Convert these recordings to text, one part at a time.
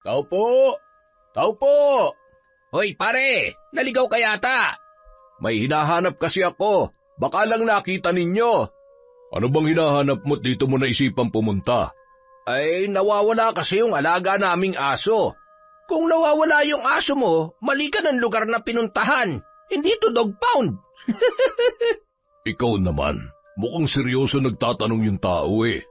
Tao po! Tao po! Hoy pare, naligaw ka yata. May hinahanap kasi ako. Baka lang nakita ninyo. Ano bang hinahanap mo't dito mo naisipang pumunta? Ay, nawawala kasi yung alaga naming aso. Kung nawawala yung aso mo, mali ka ng lugar na pinuntahan. Hindi to dog pound. Ikaw naman, mukhang seryoso nagtatanong yung tao eh.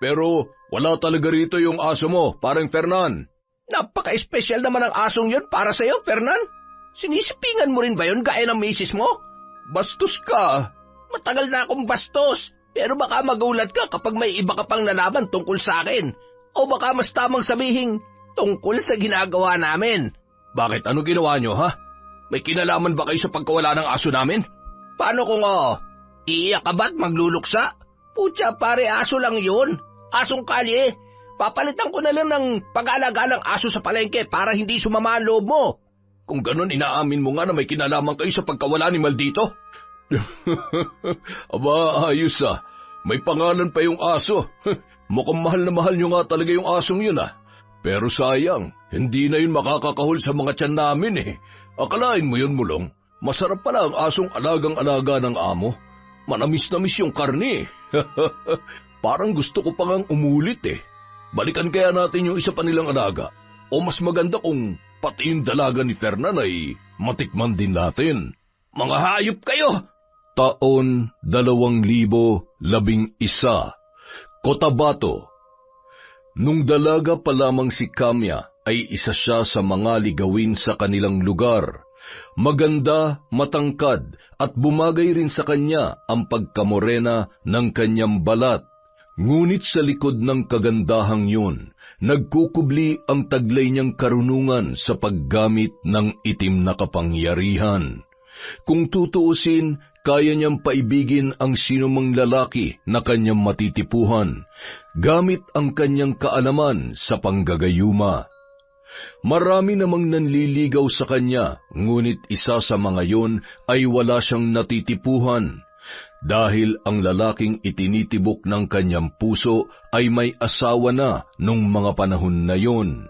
Pero wala talaga rito yung aso mo, parang Fernan. Napaka-espesyal naman ang asong yun para sa'yo, Fernan. Sinisipingan mo rin ba yun gaya ng misis mo? Bastos ka. Matagal na akong bastos, pero baka magulat ka kapag may iba ka pang nalaman tungkol sa akin. O baka mas tamang sabihin tungkol sa ginagawa namin. Bakit? Ano ginawa nyo, ha? May kinalaman ba kayo sa pagkawala ng aso namin? Paano kung iiyak ka ba't magluluksa? Putya pare, aso lang yun. Asong kalye. Papalitan ko na lang ng pag-aalaga ng aso sa palengke para hindi sumama ang loob mo. Kung ganun, inaamin mo nga na may kinalaman kayo sa pagkawala ni Maldito? Aba, ayos ah. May pangalan pa yung aso. Mukhang mahal na mahal nyo nga talaga yung asong yun ah. Pero sayang, hindi na yun makakakahol sa mga tiyan namin eh. Akalain mo yun, Mulong. Masarap pala ang asong alagang-alaga ng amo. Manamis-namis yung karne. Parang gusto ko pang umulit eh. Balikan kaya natin yung isa pa nilang alaga. O mas maganda kung pati yung dalaga ni Fernan ay matikman din natin. Mga hayop kayo! Taon 2011, Cotabato. Nung dalaga pa lamang si Kamya ay isa siya sa mga ligawin sa kanilang lugar. Maganda, matangkad at bumagay rin sa kanya ang pagkamorena ng kanyang balat. Ngunit sa likod ng kagandahang yun, nagkukubli ang taglay niyang karunungan sa paggamit ng itim na kapangyarihan. Kung tutuusin, kaya niyang paibigin ang sinumang lalaki na kanyang matitipuhan, gamit ang kanyang kaalaman sa panggagayuma. Marami namang nanliligaw sa kanya, ngunit isa sa mga yon ay wala siyang natitipuhan. Dahil ang lalaking itinitibok ng kanyang puso ay may asawa na nung mga panahon na yon.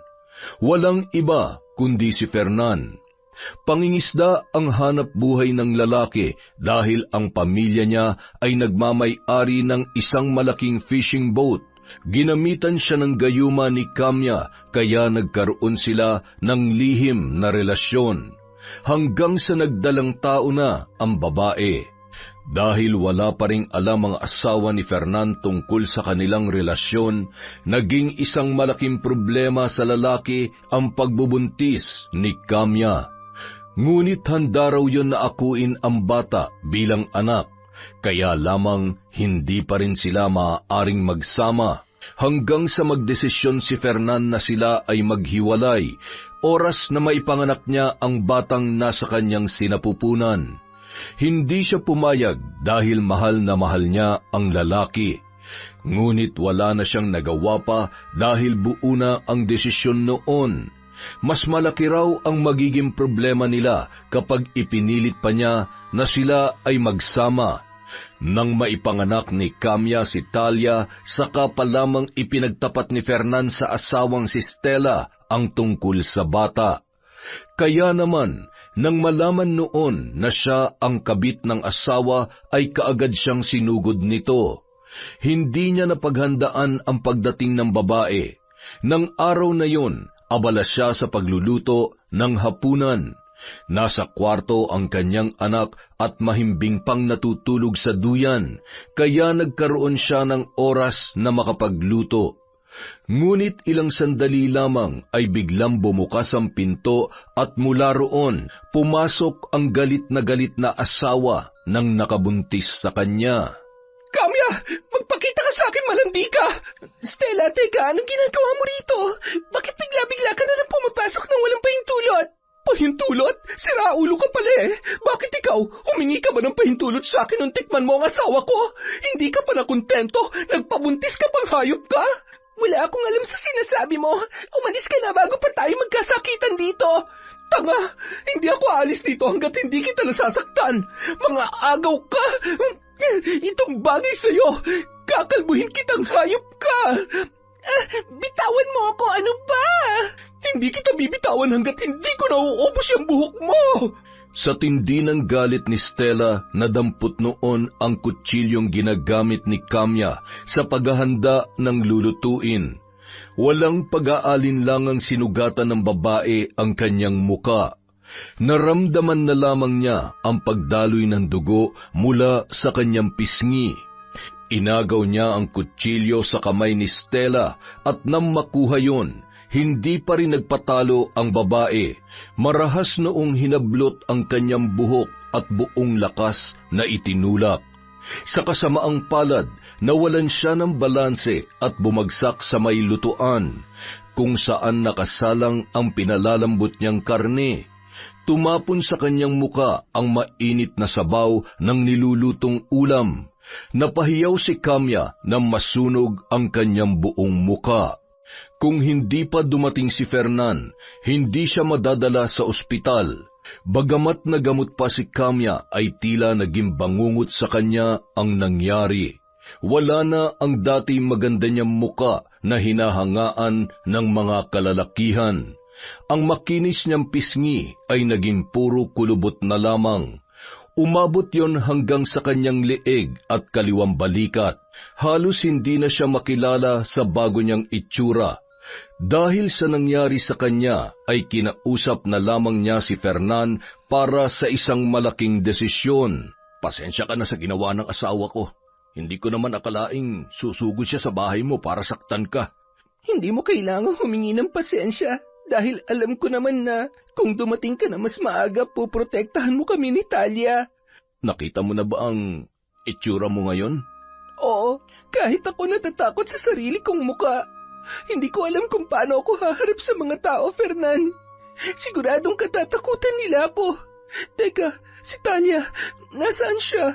Walang iba kundi si Fernan. Pangingisda ang hanap buhay ng lalaki dahil ang pamilya niya ay nagmamay-ari ng isang malaking fishing boat. Ginamitan siya ng gayuma ni Kamya kaya nagkaroon sila ng lihim na relasyon. Hanggang sa nagdalang tao na ang babae. Dahil wala pa ring alam ang asawa ni Fernan tungkol sa kanilang relasyon, naging isang malaking problema sa lalaki ang pagbubuntis ni Kamya. Ngunit handa raw yun na akuin ang bata bilang anak, kaya lamang hindi pa rin sila maaaring magsama. Hanggang sa magdesisyon si Fernan na sila ay maghiwalay, oras na maipanganak niya ang batang nasa kanyang sinapupunan. Hindi siya pumayag dahil mahal na mahal niya ang lalaki. Ngunit wala na siyang nagawa pa dahil buo na ang desisyon noon. Mas malaki raw ang magiging problema nila kapag ipinilit pa niya na sila ay magsama. Nang maipanganak ni Kamya si Talia, saka pa lamang ipinagtapat ni Fernan sa asawang si Stella ang tungkol sa bata. Kaya naman, nang malaman noon na siya ang kabit ng asawa, ay kaagad siyang sinugod nito. Hindi niya napaghandaan ang pagdating ng babae. Nang araw na yon, abala siya sa pagluluto ng hapunan. Nasa kwarto ang kanyang anak at mahimbing pang natutulog sa duyan, kaya nagkaroon siya ng oras na makapagluto. Ngunit ilang sandali lamang ay biglang bumukas ang pinto at mula roon pumasok ang galit na asawa ng nakabuntis sa kanya. Kamya, magpakita ka sa akin, malandi ka! Stella, teka, anong ginagawa mo rito? Bakit bigla-bigla ka na lang pumapasok nang walang pahintulot? Pahintulot? Siraulo ka pala eh. Bakit ikaw? Humingi ka ba ng pahintulot sa akin nung tikman mo ang asawa ko? Hindi ka pa nakontento? Nagpabuntis ka pang hayop ka? Wala akong alam sa sinasabi mo. Umalis ka na bago pa tayo magkasakitan dito. Tanga! Hindi ako aalis dito hanggat hindi kita nasasaktan. Mga agaw ka! Itong bagay sa'yo, kakalbuhin kitang hayop ka! Bitawan mo ako, ano ba? Hindi kita bibitawan hanggat hindi ko nauubos yung buhok mo! Sa tindi ng galit ni Stella, nadampot noon ang kutsilyong ginagamit ni Kamya sa paghahanda ng lulutuin. Walang pag-aalinlangang sinugatan ng babae ang kanyang muka. Naramdaman na lamang niya ang pagdaloy ng dugo mula sa kanyang pisngi. Inagaw niya ang kutsilyo sa kamay ni Stella at nang makuha yon, hindi pa rin nagpatalo ang babae. Marahas noong hinablot ang kanyang buhok at buong lakas na itinulak. Sa kasamaang palad, nawalan siya ng balanse at bumagsak sa may lutuan, kung saan nakasalang ang pinalalambot niyang karne. Tumapon sa kanyang muka ang mainit na sabaw ng nilulutong ulam. Napahiyaw si Kamya na masunog ang kanyang buong muka. Kung hindi pa dumating si Fernan, hindi siya madadala sa ospital. Bagamat nagamot pa si Kamya ay tila naging bangungot sa kanya ang nangyari. Wala na ang dati maganda niyang muka na hinahangaan ng mga kalalakihan. Ang makinis niyang pisngi ay naging puro kulubot na lamang. Umabot yon hanggang sa kanyang leeg at kaliwang balikat. Halos hindi na siya makilala sa bago niyang itsura. Dahil sa nangyari sa kanya ay kinausap na lamang niya si Fernan para sa isang malaking desisyon. Pasensya ka na sa ginawa ng asawa ko. Hindi ko naman akalaing susugod siya sa bahay mo para saktan ka. Hindi mo kailangang humingi ng pasensya dahil alam ko naman na kung dumating ka na mas maaga, poprotektahan mo kami ni Talia. Nakita mo na ba ang itsura mo ngayon? Oo, kahit ako natatakot sa sarili kong muka. Hindi ko alam kung paano ako haharap sa mga tao, Fernan. Siguradong katatakutan nila ako. Teka, si Talia, nasaan siya?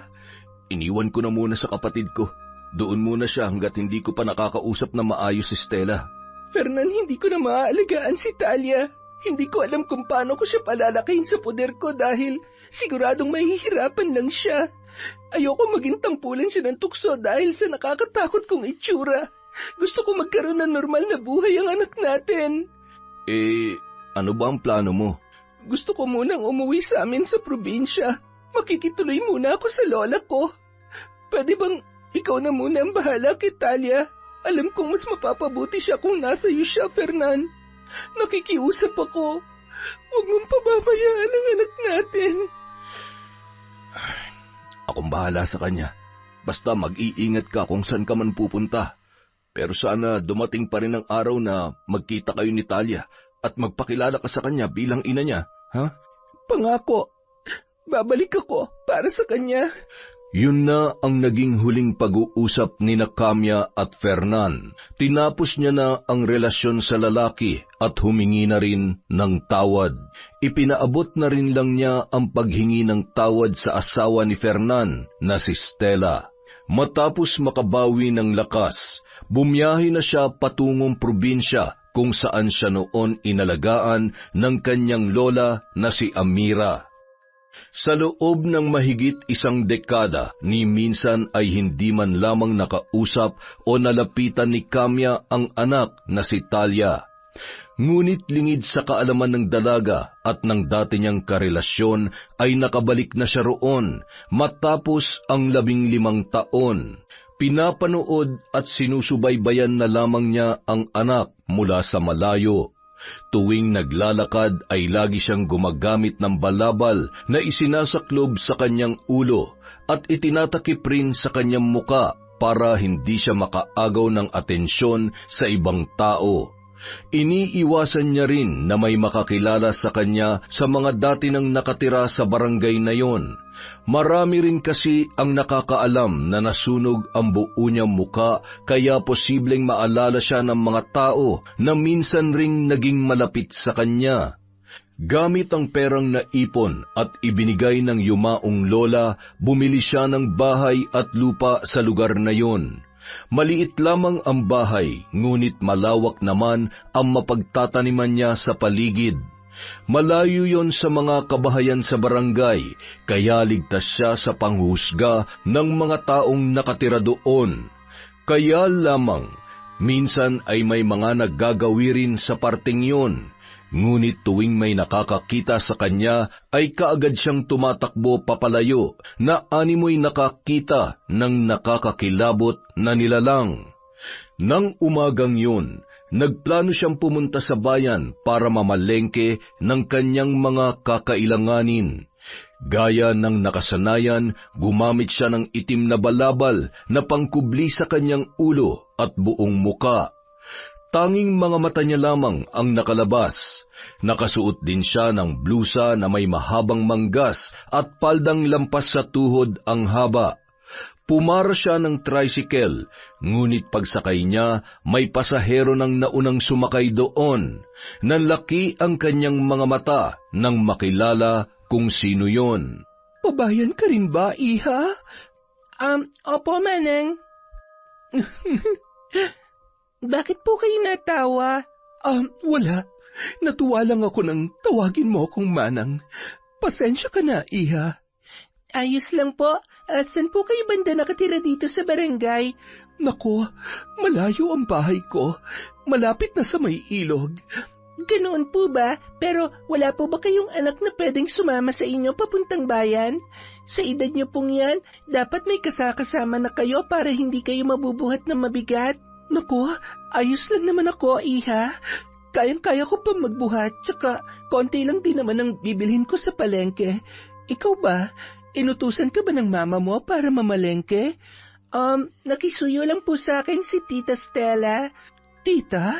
Iniwan ko na muna sa kapatid ko. Doon muna siya hanggat hindi ko pa nakakausap na maayos si Stella. Fernan, hindi ko na maaalagaan si Talia. Hindi ko alam kung paano ko siya palalakayin sa poder ko dahil siguradong mahihirapan lang siya. Ayoko maging tampulan siya ng tukso dahil sa nakakatakot kong itsura. Gusto ko magkaroon ng normal na buhay ang anak natin. Ano ba ang plano mo? Gusto ko munang umuwi sa amin sa probinsya. Makikituloy muna ako sa lola ko. Pwede bang ikaw na muna ang bahala kay Talia? Alam kong mas mapapabuti siya kung nasa iyo siya, Fernan. Nakikiusap ako. Huwag mong pababayaan ang anak natin. Akong bahala sa kanya. Basta mag-iingat ka kung saan ka man pupunta. Pero sana dumating pa rin ang araw na magkita kayo ni Talia at magpakilala ka sa kanya bilang ina niya, ha? Pangako, babalik ako para sa kanya. Yun na ang naging huling pag-uusap ni Kamya at Fernan. Tinapos niya na ang relasyon sa lalaki at humingi na rin ng tawad. Ipinaabot na rin lang niya ang paghingi ng tawad sa asawa ni Fernan na si Stella. Matapos makabawi ng lakas, bumiyahe na siya patungong probinsya kung saan siya noon inalagaan ng kanyang lola na si Amira. Sa loob ng mahigit 1 dekada, ni minsan ay hindi man lamang nakausap o nalapitan ni Kamya ang anak na si Talia. Ngunit lingid sa kaalaman ng dalaga at ng dati niyang karelasyon ay nakabalik na siya roon matapos ang 15 taon. Pinapanood at sinusubaybayan na lamang niya ang anak mula sa malayo. Tuwing naglalakad ay lagi siyang gumagamit ng balabal na isinasaklob sa kanyang ulo at itinatakip rin sa kanyang muka para hindi siya makaagaw ng atensyon sa ibang tao. Iniiwasan niya rin na may makakilala sa kanya sa mga dati nang nakatira sa barangay na yon. Marami rin kasi ang nakakaalam na nasunog ang buo niyang muka kaya posibleng maalala siya ng mga tao na minsan ring naging malapit sa kanya. Gamit ang perang naipon at ibinigay ng yumaong lola, bumili siya ng bahay at lupa sa lugar na yon. Maliit lamang ang bahay, ngunit malawak naman ang mapagtataniman niya sa paligid. Malayo yon sa mga kabahayan sa barangay, kaya ligtas siya sa panghusga ng mga taong nakatira doon. Kaya lamang, Minsan ay may mga naggagawi rin sa parteng yun, ngunit tuwing may nakakakita sa kanya ay kaagad siyang tumatakbo papalayo na animoy nakakita ng nakakakilabot na nilalang. Nang umagang yun, nagplano siyang pumunta sa bayan para mamalengke ng kanyang mga kakailanganin. Gaya ng nakasanayan, gumamit siya ng itim na balabal na pangkubli sa kanyang ulo at buong muka. Tanging mga mata niya lamang ang nakalabas. Nakasuot din siya ng blusa na may mahabang manggas at paldang lampas sa tuhod ang haba. Pumara siya ng tricycle, ngunit pagsakay niya, may pasahero ng naunang sumakay doon. Nanlaki ang kanyang mga mata nang makilala kung sino yon. Pabayan ka rin ba, iha? Opo, Manang. Bakit po kayo natawa? Wala. Natuwa lang ako nang tawagin mo akong Manang. Pasensya ka na, iha. Ayos lang po. Saan po kayo banda nakatira dito sa barangay? Nako, malayo ang bahay ko. Malapit na sa may ilog. Ganoon po ba? Pero wala po ba kayong anak na pwedeng sumama sa inyo papuntang bayan? Sa edad niyo pong yan, dapat may kasakasama na kayo para hindi kayo mabubuhat ng mabigat. Naku, ayos lang naman ako, iha. Kayang-kaya ko pa magbuhat, tsaka konti lang din naman ang bibilhin ko sa palengke. Ikaw ba? Inutusan ka ba ng mama mo para mamalengke? Nakisuyo lang po sa akin si Tita Stella. Tita?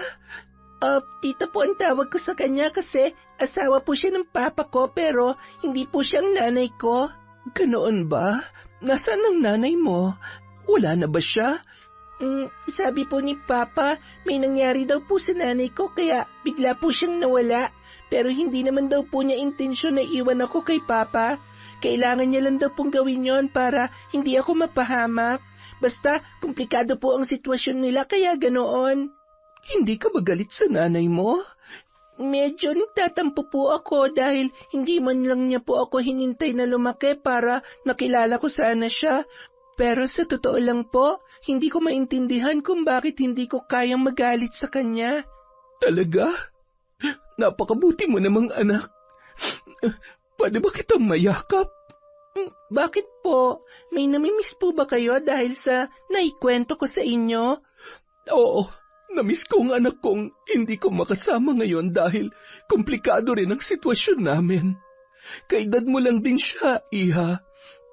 Tita po ang tawag ko sa kanya kasi asawa po siya ng papa ko pero hindi po siyang nanay ko. Ganoon ba? Nasaan ang nanay mo? Wala na ba siya? Sabi po ni Papa, may nangyari daw po sa nanay ko kaya bigla po siyang nawala. Pero hindi naman daw po niya intensyon na iwan ako kay Papa. Kailangan niya lang daw pong gawin yon para hindi ako mapahamak. Basta, komplikado po ang sitwasyon nila kaya ganoon. Hindi ka ba galit sa nanay mo? Medyo nagtatampo po ako dahil hindi man lang niya po ako hinintay na lumaki para nakilala ko sana siya. Pero sa totoo lang po, hindi ko maintindihan kung bakit hindi ko kayang magalit sa kanya. Talaga? Napakabuti mo namang anak. Pwede ba kitang mayakap? Bakit po? May namimiss po ba kayo dahil sa naikwento ko sa inyo? Oo, namiss ko ang anak kong hindi ko makasama ngayon dahil komplikado rin ang sitwasyon namin. Kaedad mo lang din siya, iha.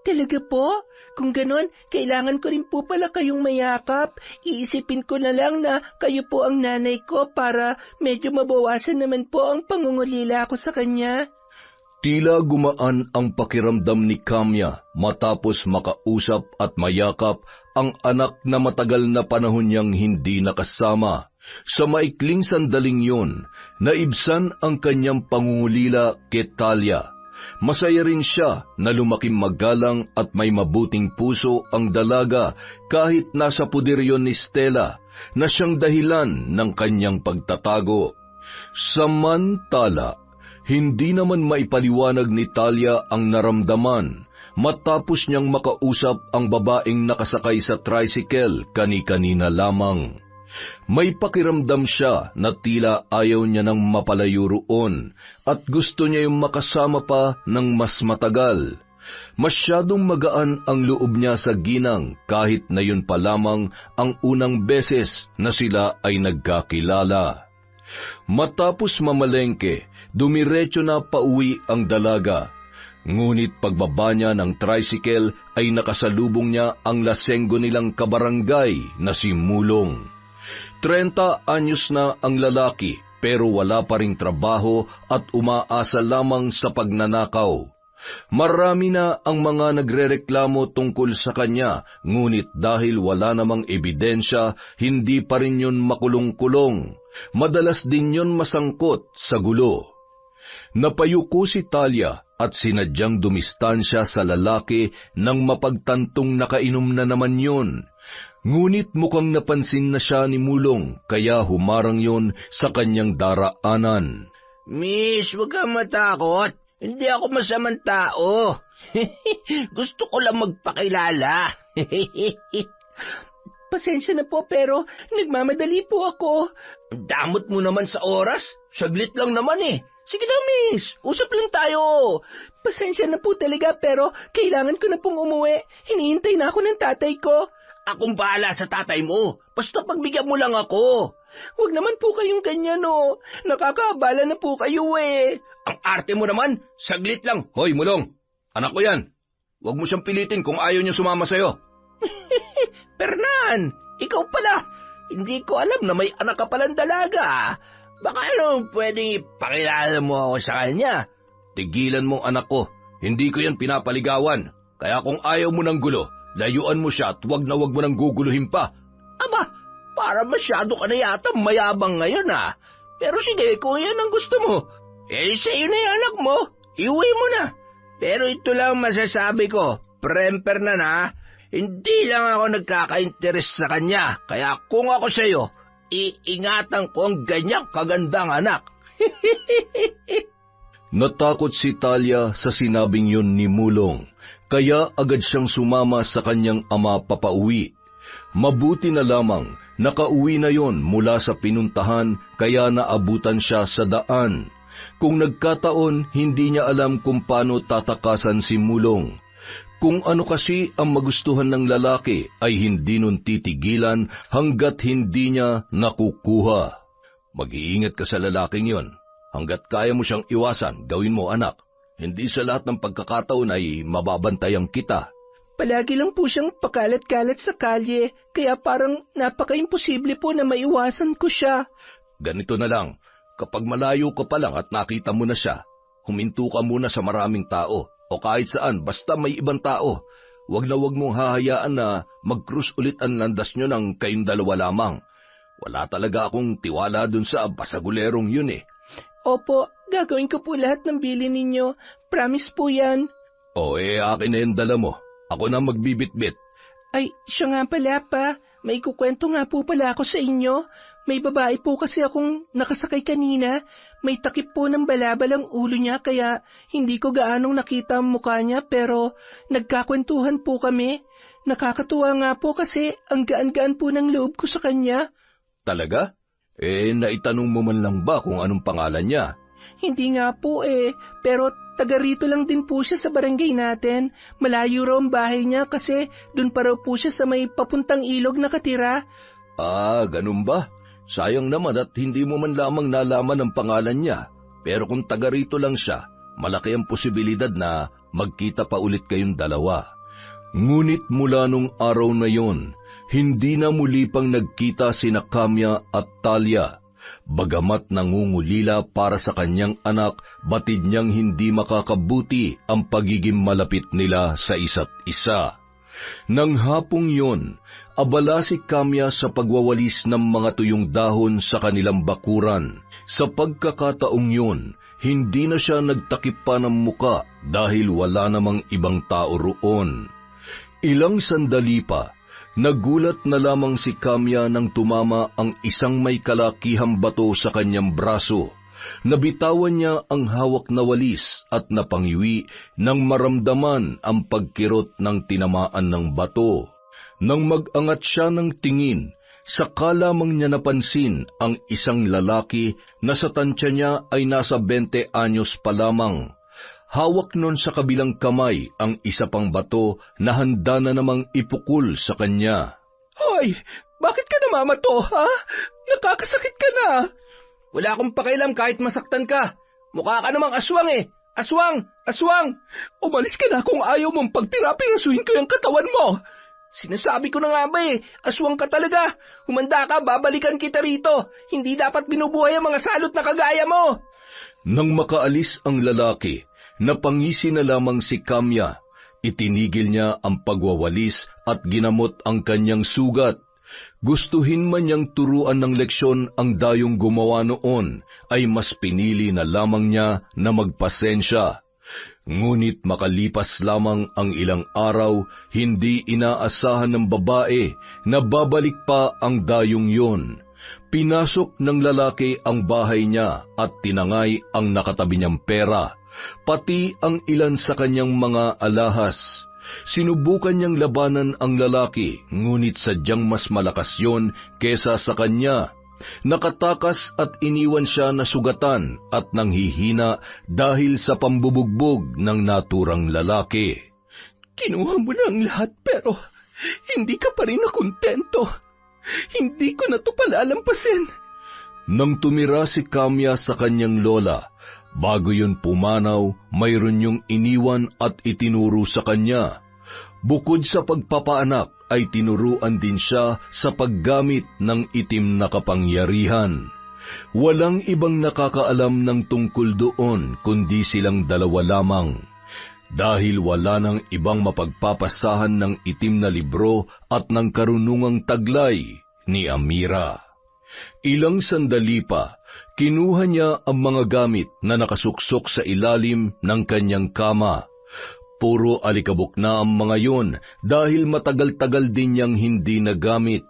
Talaga po? Kung ganon, kailangan ko rin po pala kayong mayakap. Iisipin ko na lang na kayo po ang nanay ko para medyo mabawasan naman po ang pangungulila ko sa kanya. Tila gumaan ang pakiramdam ni Kamya matapos makausap at mayakap ang anak na matagal na panahon niyang hindi nakasama. Sa maikling sandaling yun, naibsan ang kanyang pangungulila kay Talia. Masaya rin siya na lumaking magalang at may mabuting puso ang dalaga kahit nasa puder yon ni Stella na siyang dahilan ng kanyang pagtatago. Samantala, hindi naman maipaliwanag ni Talia ang naramdaman matapos niyang makausap ang babaeng nakasakay sa tricycle kani-kanina lamang. May pakiramdam siya na tila ayaw niya nang mapalayo roon at gusto niya yung makasama pa ng mas matagal. Masyadong magaan ang loob niya sa ginang kahit na yun pa lamang ang unang beses na sila ay nagkakilala. Matapos mamalengke, dumiretso na pauwi ang dalaga. Ngunit pagbaba niya ng tricycle ay nakasalubong niya ang lasenggo nilang kabarangay na si Mulong. 30 anyos na ang lalaki pero wala pa ring trabaho at umaasa lamang sa pagnanakaw. Marami na ang mga nagrereklamo tungkol sa kanya, ngunit dahil wala namang ebidensya, hindi pa rin yun makulong-kulong. Madalas din yun masangkot sa gulo. Napayuko si Talia at sinadyang dumistansya sa lalaki nang mapagtantong nakainom na naman yun. Ngunit mukhang napansin na siya ni Mulong, kaya humarang yon sa kanyang daraanan. Miss, huwag kang matakot. Hindi ako masamang tao. Gusto ko lang magpakilala. Pasensya na po pero nagmamadali po ako. Damot mo naman sa oras. Saglit lang naman eh. Sige na, miss. Usap lang tayo. Pasensya na po talaga pero kailangan ko na pong umuwi. Hinihintay na ako ng tatay ko. Akong bahala sa tatay mo. Basta pagbigyan mo lang ako. Huwag naman po kayong ganyan, oh. Nakakaabala na po kayo eh. Ang arte mo naman, saglit lang. Hoy, Mulong! Anak ko yan! Huwag mo siyang pilitin kung ayaw niya sumama sa'yo. Fernan, ikaw pala. Hindi ko alam na may anak ka palang dalaga. Baka pwedeng ipakilala mo ako sa kanya. Tigilan mong anak ko. Hindi ko yan pinapaligawan. Kaya kung ayaw mo ng gulo, layuan mo siya at wag na wag mo nang guguluhin pa. Aba, para masyado ka na yata mayabang ngayon ah. Pero sige, kung yan ang gusto mo, sa'yo na yung anak mo, iuwi mo na. Pero ito lang masasabi ko, Premper na, hindi lang ako nagkaka-interes sa kanya. Kaya kung ako sa'yo, iingatan ko ang ganyang kagandang anak. Natakot si Talia sa sinabing yun ni Mulong, kaya agad siyang sumama sa kanyang ama papauwi. Mabuti na lamang, nakauwi na yon mula sa pinuntahan kaya naabutan siya sa daan. Kung nagkataon, hindi niya alam kung paano tatakasan si Mulong. Kung ano kasi ang magustuhan ng lalaki ay hindi nun titigilan hanggat hindi niya nakukuha. Mag-iingat ka sa lalaking yon. Hanggat kaya mo siyang iwasan, gawin mo anak. Hindi sa lahat ng pagkakataon ay mababantayan kita. Palagi lang po siyang pakalat-kalat sa kalye, kaya parang napaka-imposible po na maiwasan ko siya. Ganito na lang, kapag malayo ka pa lang at nakita mo na siya, huminto ka muna sa maraming tao, o kahit saan basta may ibang tao. Wag na wag mong hahayaan na mag-cruise ulit ang landas nyo ng kayong dalawa lamang. Wala talaga akong tiwala dun sa basagulerong yun eh. Opo, gagawin ko po lahat ng bilin ninyo. Promise po yan. Akin na yung dala mo. Ako na magbibitbit. Ay, siya nga pala pa. May kukwento nga po pala ako sa inyo. May babae po kasi akong nakasakay kanina. May takip po ng balabal ang ulo niya kaya hindi ko gaanong nakita ang mukha niya pero nagkakwentuhan po kami. Nakakatuwa nga po kasi ang gaan-gaan po ng loob ko sa kanya. Talaga? Naitanong mo man lang ba kung anong pangalan niya? Hindi nga po pero taga rito lang din po siya sa barangay natin. Malayo raw ang bahay niya kasi dun pa raw po siya sa may papuntang ilog nakatira. Ganun ba? Sayang naman at hindi mo man lamang nalaman ang pangalan niya. Pero kung taga rito lang siya, malaki ang posibilidad na magkita pa ulit kayong dalawa. Ngunit mula nung araw na yon, hindi na muli pang nagkita sina Kamya at Talia. Bagamat nangungulila para sa kanyang anak, batid niyang hindi makakabuti ang pagiging malapit nila sa isa't isa. Nang hapong yon, abala si Kamya sa pagwawalis ng mga tuyong dahon sa kanilang bakuran. Sa pagkakataong yon, hindi na siya nagtakip pa ng muka dahil wala namang ibang tao roon. Ilang sandali pa, nagulat na lamang si Kamya nang tumama ang isang may kalakihang bato sa kanyang braso. Nabitawan niya ang hawak na walis at napangiwi nang maramdaman ang pagkirot ng tinamaan ng bato. Nang mag-angat siya ng tingin, saka lamang niya napansin ang isang lalaki na sa tansya niya ay nasa 20 anyos pa lamang. Hawak nun sa kabilang kamay ang isa pang bato na handa na namang ipukul sa kanya. Hoy, bakit ka namamato, ha? Nakakasakit ka na. Wala akong pakialam kahit masaktan ka. Mukha ka namang aswang eh. Aswang! Aswang! Umalis ka na kung ayaw mong pagpirapirasuhin ko yung katawan mo. Sinasabi ko na nga ba aswang ka talaga. Humanda ka, babalikan kita rito. Hindi dapat binubuhay ang mga salot na kagaya mo. Nang makaalis ang lalaki, napangisi na lamang si Kamya. Itinigil niya ang pagwawalis at ginamot ang kanyang sugat. Gustuhin man niyang turuan ng leksyon ang dayong gumawa noon, ay mas pinili na lamang niya na magpasensya. Ngunit makalipas lamang ang ilang araw, hindi inaasahan ng babae na babalik pa ang dayong yon. Pinasok ng lalaki ang bahay niya at tinangay ang nakatabi niyang pera, pati ang ilan sa kanyang mga alahas. Sinubukan niyang labanan ang lalaki, ngunit sadyang mas malakas yon kesa sa kanya. Nakatakas at iniwan siya na sugatan at nanghihina dahil sa pambubugbog ng naturang lalaki. Kinuha mo na ang lahat pero hindi ka pa rin nakontento. Hindi ko na to palalampasin. Nang tumira si Kamya sa kanyang lola, bago yun pumanaw, mayroon yung iniwan at itinuro sa kanya. Bukod sa pagpapaanak, ay tinuruan din siya sa paggamit ng itim na kapangyarihan. Walang ibang nakakaalam ng tungkol doon kundi silang dalawa lamang. Dahil wala nang ibang mapagpapasahan ng itim na libro at ng karunungang taglay ni Amira. Ilang sandali pa, kinuha niya ang mga gamit na nakasuksok sa ilalim ng kanyang kama. Puro alikabok na ang mga yun dahil matagal-tagal din niyang hindi nagamit.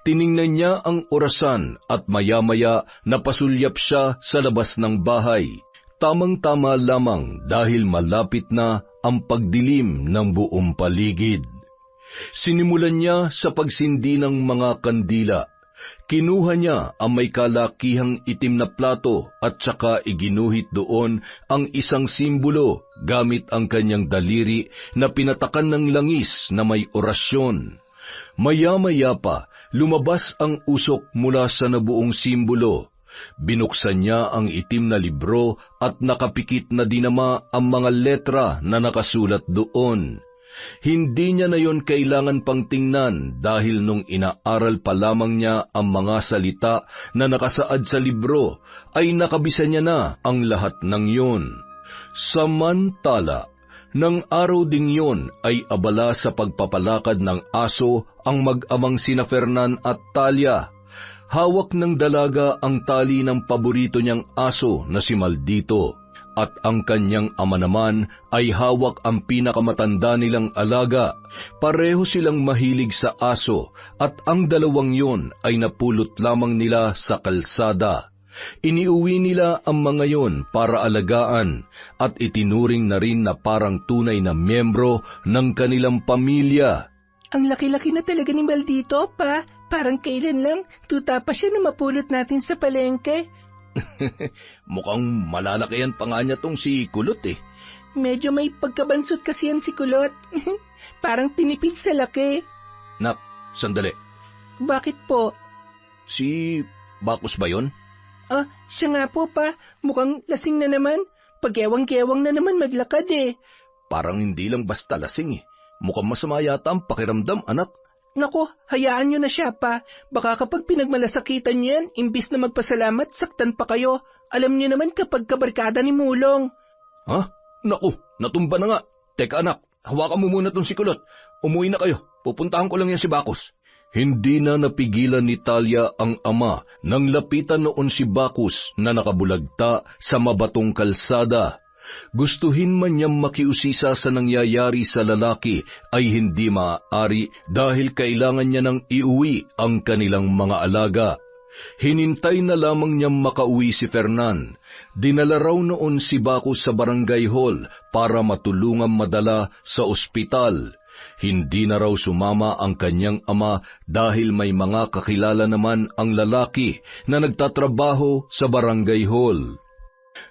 Tiningnan niya ang orasan at maya-maya napasulyap siya sa labas ng bahay. Tamang-tama lamang dahil malapit na ang pagdilim ng buong paligid. Sinimulan niya sa pagsindi ng mga kandila. Kinuha niya ang may kalakihang itim na plato at saka iginuhit doon ang isang simbolo gamit ang kanyang daliri na pinatakan ng langis na may orasyon. Maya-maya pa, lumabas ang usok mula sa nabuong simbolo. Binuksan niya ang itim na libro at nakapikit na dinama ang mga letra na nakasulat doon. Hindi niya na yon kailangan pang tingnan dahil nung inaaral pa lamang niya ang mga salita na nakasaad sa libro, ay nakabisa niya na ang lahat ng yon. Samantala, nang araw ding yon ay abala sa pagpapalakad ng aso ang mag-amang sina Fernan at Talia. Hawak ng dalaga ang tali ng paborito niyang aso na si Maldito. At ang kanyang ama naman ay hawak ang pinakamatanda nilang alaga. Pareho silang mahilig sa aso at ang dalawang yon ay napulot lamang nila sa kalsada. Iniuwi nila ang mga yon para alagaan at itinuring na rin na parang tunay na miyembro ng kanilang pamilya. Ang laki-laki na talaga ni Maldito, pa. Parang kailan lang, tuta pa siya na mapulot natin sa palengke. Mukhang malalakihan pa nga niya tong si Kulot eh. Medyo may pagkabansot kasi yan si Kulot. Parang tinipid sa laki. Nak, sandali. Bakit po? Si Bacchus ba yun? Ah, siya nga po, pa. Mukhang lasing na naman. Pagyawang-gewang na naman maglakad eh. Parang hindi lang basta lasing eh. Mukhang masama yata ang pakiramdam, anak. Nako, hayaan nyo na siya, pa. Baka kapag pinagmalasakitan nyo yan, imbis na magpasalamat, saktan pa kayo. Alam nyo naman kapag kabarkada ni Mulong. Ha? Naku, natumba na nga. Teka anak, hawakan mo muna tong si Kulot. Umuwi na kayo. Pupuntahan ko lang yan si Bacchus. Hindi na napigilan ni Talia ang ama nang lapitan noon si Bacchus na nakabulagta sa mabatong kalsada. Gustuhin man niyang makiusisa sa nangyayari sa lalaki ay hindi maaari dahil kailangan niya nang iuwi ang kanilang mga alaga. Hinintay na lamang niyang makauwi si Fernan. Dinala raw noon si Bacchus sa barangay hall para matulungang madala sa ospital. Hindi na raw sumama ang kanyang ama dahil may mga kakilala naman ang lalaki na nagtatrabaho sa barangay hall.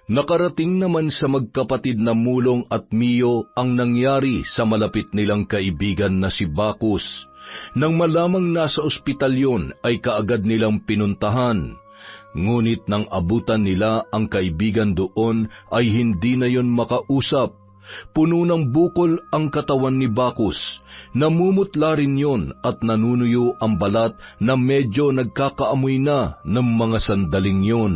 Nakarating naman sa magkapatid na Mulong at Mio ang nangyari sa malapit nilang kaibigan na si Bacchus. Nang malamang nasa ospital yun ay kaagad nilang pinuntahan. Ngunit nang abutan nila ang kaibigan doon ay hindi na yon makausap. Puno ng bukol ang katawan ni Bacchus. Namumutla rin yon at nanunuyo ang balat na medyo nagkakaamoy na ng mga sandaling yon.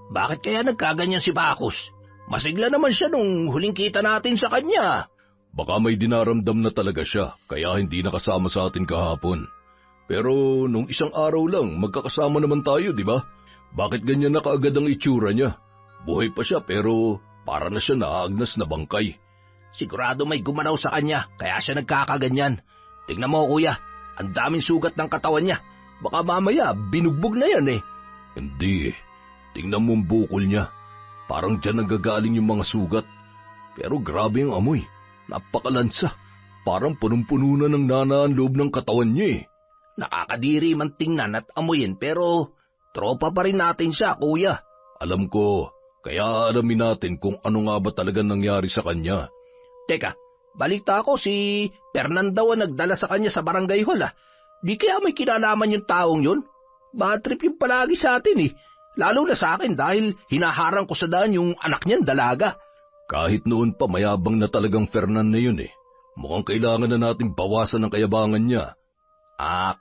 Bakit kaya nagkaganyan si Bacchus? Masigla naman siya nung huling kita natin sa kanya. Baka may dinaramdam na talaga siya, kaya hindi nakasama sa atin kahapon. Pero nung isang araw lang, magkakasama naman tayo, di ba? Bakit ganyan na kaagad ang itsura niya? Buhay pa siya pero para na siya naagnas na bangkay. Sigurado may gumanaw sa kanya, kaya siya nagkakaganyan. Tingnan mo, kuya, ang daming sugat ng katawan niya. Baka mamaya, binugbog na yan eh. Hindi eh. Tingnan mo ang bukol niya. Parang dyan nanggagaling yung mga sugat. Pero grabe ang amoy. Napakalansa. Parang punong-puno na ng nana ang loob ng katawan niya eh. Nakakadiri man tingnan at amuyin pero tropa pa rin natin siya, kuya. Alam ko, kaya alamin natin kung ano nga ba talagang nangyari sa kanya. Teka, balita ko si Fernando ang nagdala sa kanya sa barangay hall ah. Di kaya may kinalaman yung taong yun? Bad trip yung palagi sa atin eh. Lalo na sa akin dahil hinaharang ko sa daan yung anak niyang dalaga. Kahit noon pa mayabang na talagang Fernan na yun eh. Mukhang kailangan na natin bawasan ang kayabangan niya.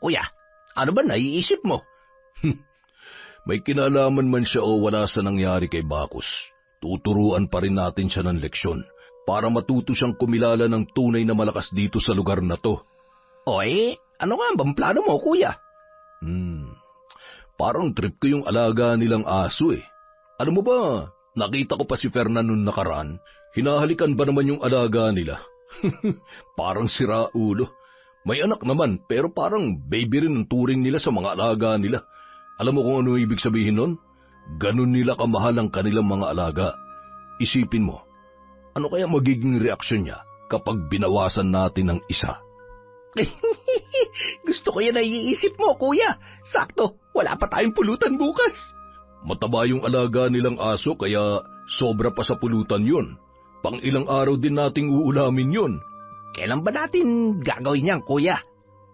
Kuya, ano ba naiisip mo? May kinalaman man siya o wala sa nangyari kay Bacchus, tuturuan pa rin natin siya ng leksyon para matuto siyang kumilala ng tunay na malakas dito sa lugar na to. Ano nga bang plano mo, kuya? Parang trip ko yung alaga nilang aso eh. Alam mo ba, nakita ko pa si Fernan noon nakaraan, hinahalikan ba naman yung alaga nila? Parang sira ulo. May anak naman pero parang baby rin ang turing nila sa mga alaga nila. Alam mo kung ano ibig sabihin nun? Ganun nila kamahal ang kanilang mga alaga. Isipin mo, ano kaya magiging reaksyon niya kapag binawasan natin ng isa? Gusto ko yan naiisip mo, kuya. Sakto, wala pa tayong pulutan bukas. Mataba yung alaga nilang aso kaya sobra pa sa pulutan yun. Pang ilang araw din nating uulamin yun. Kailan ba natin gagawin yan, kuya?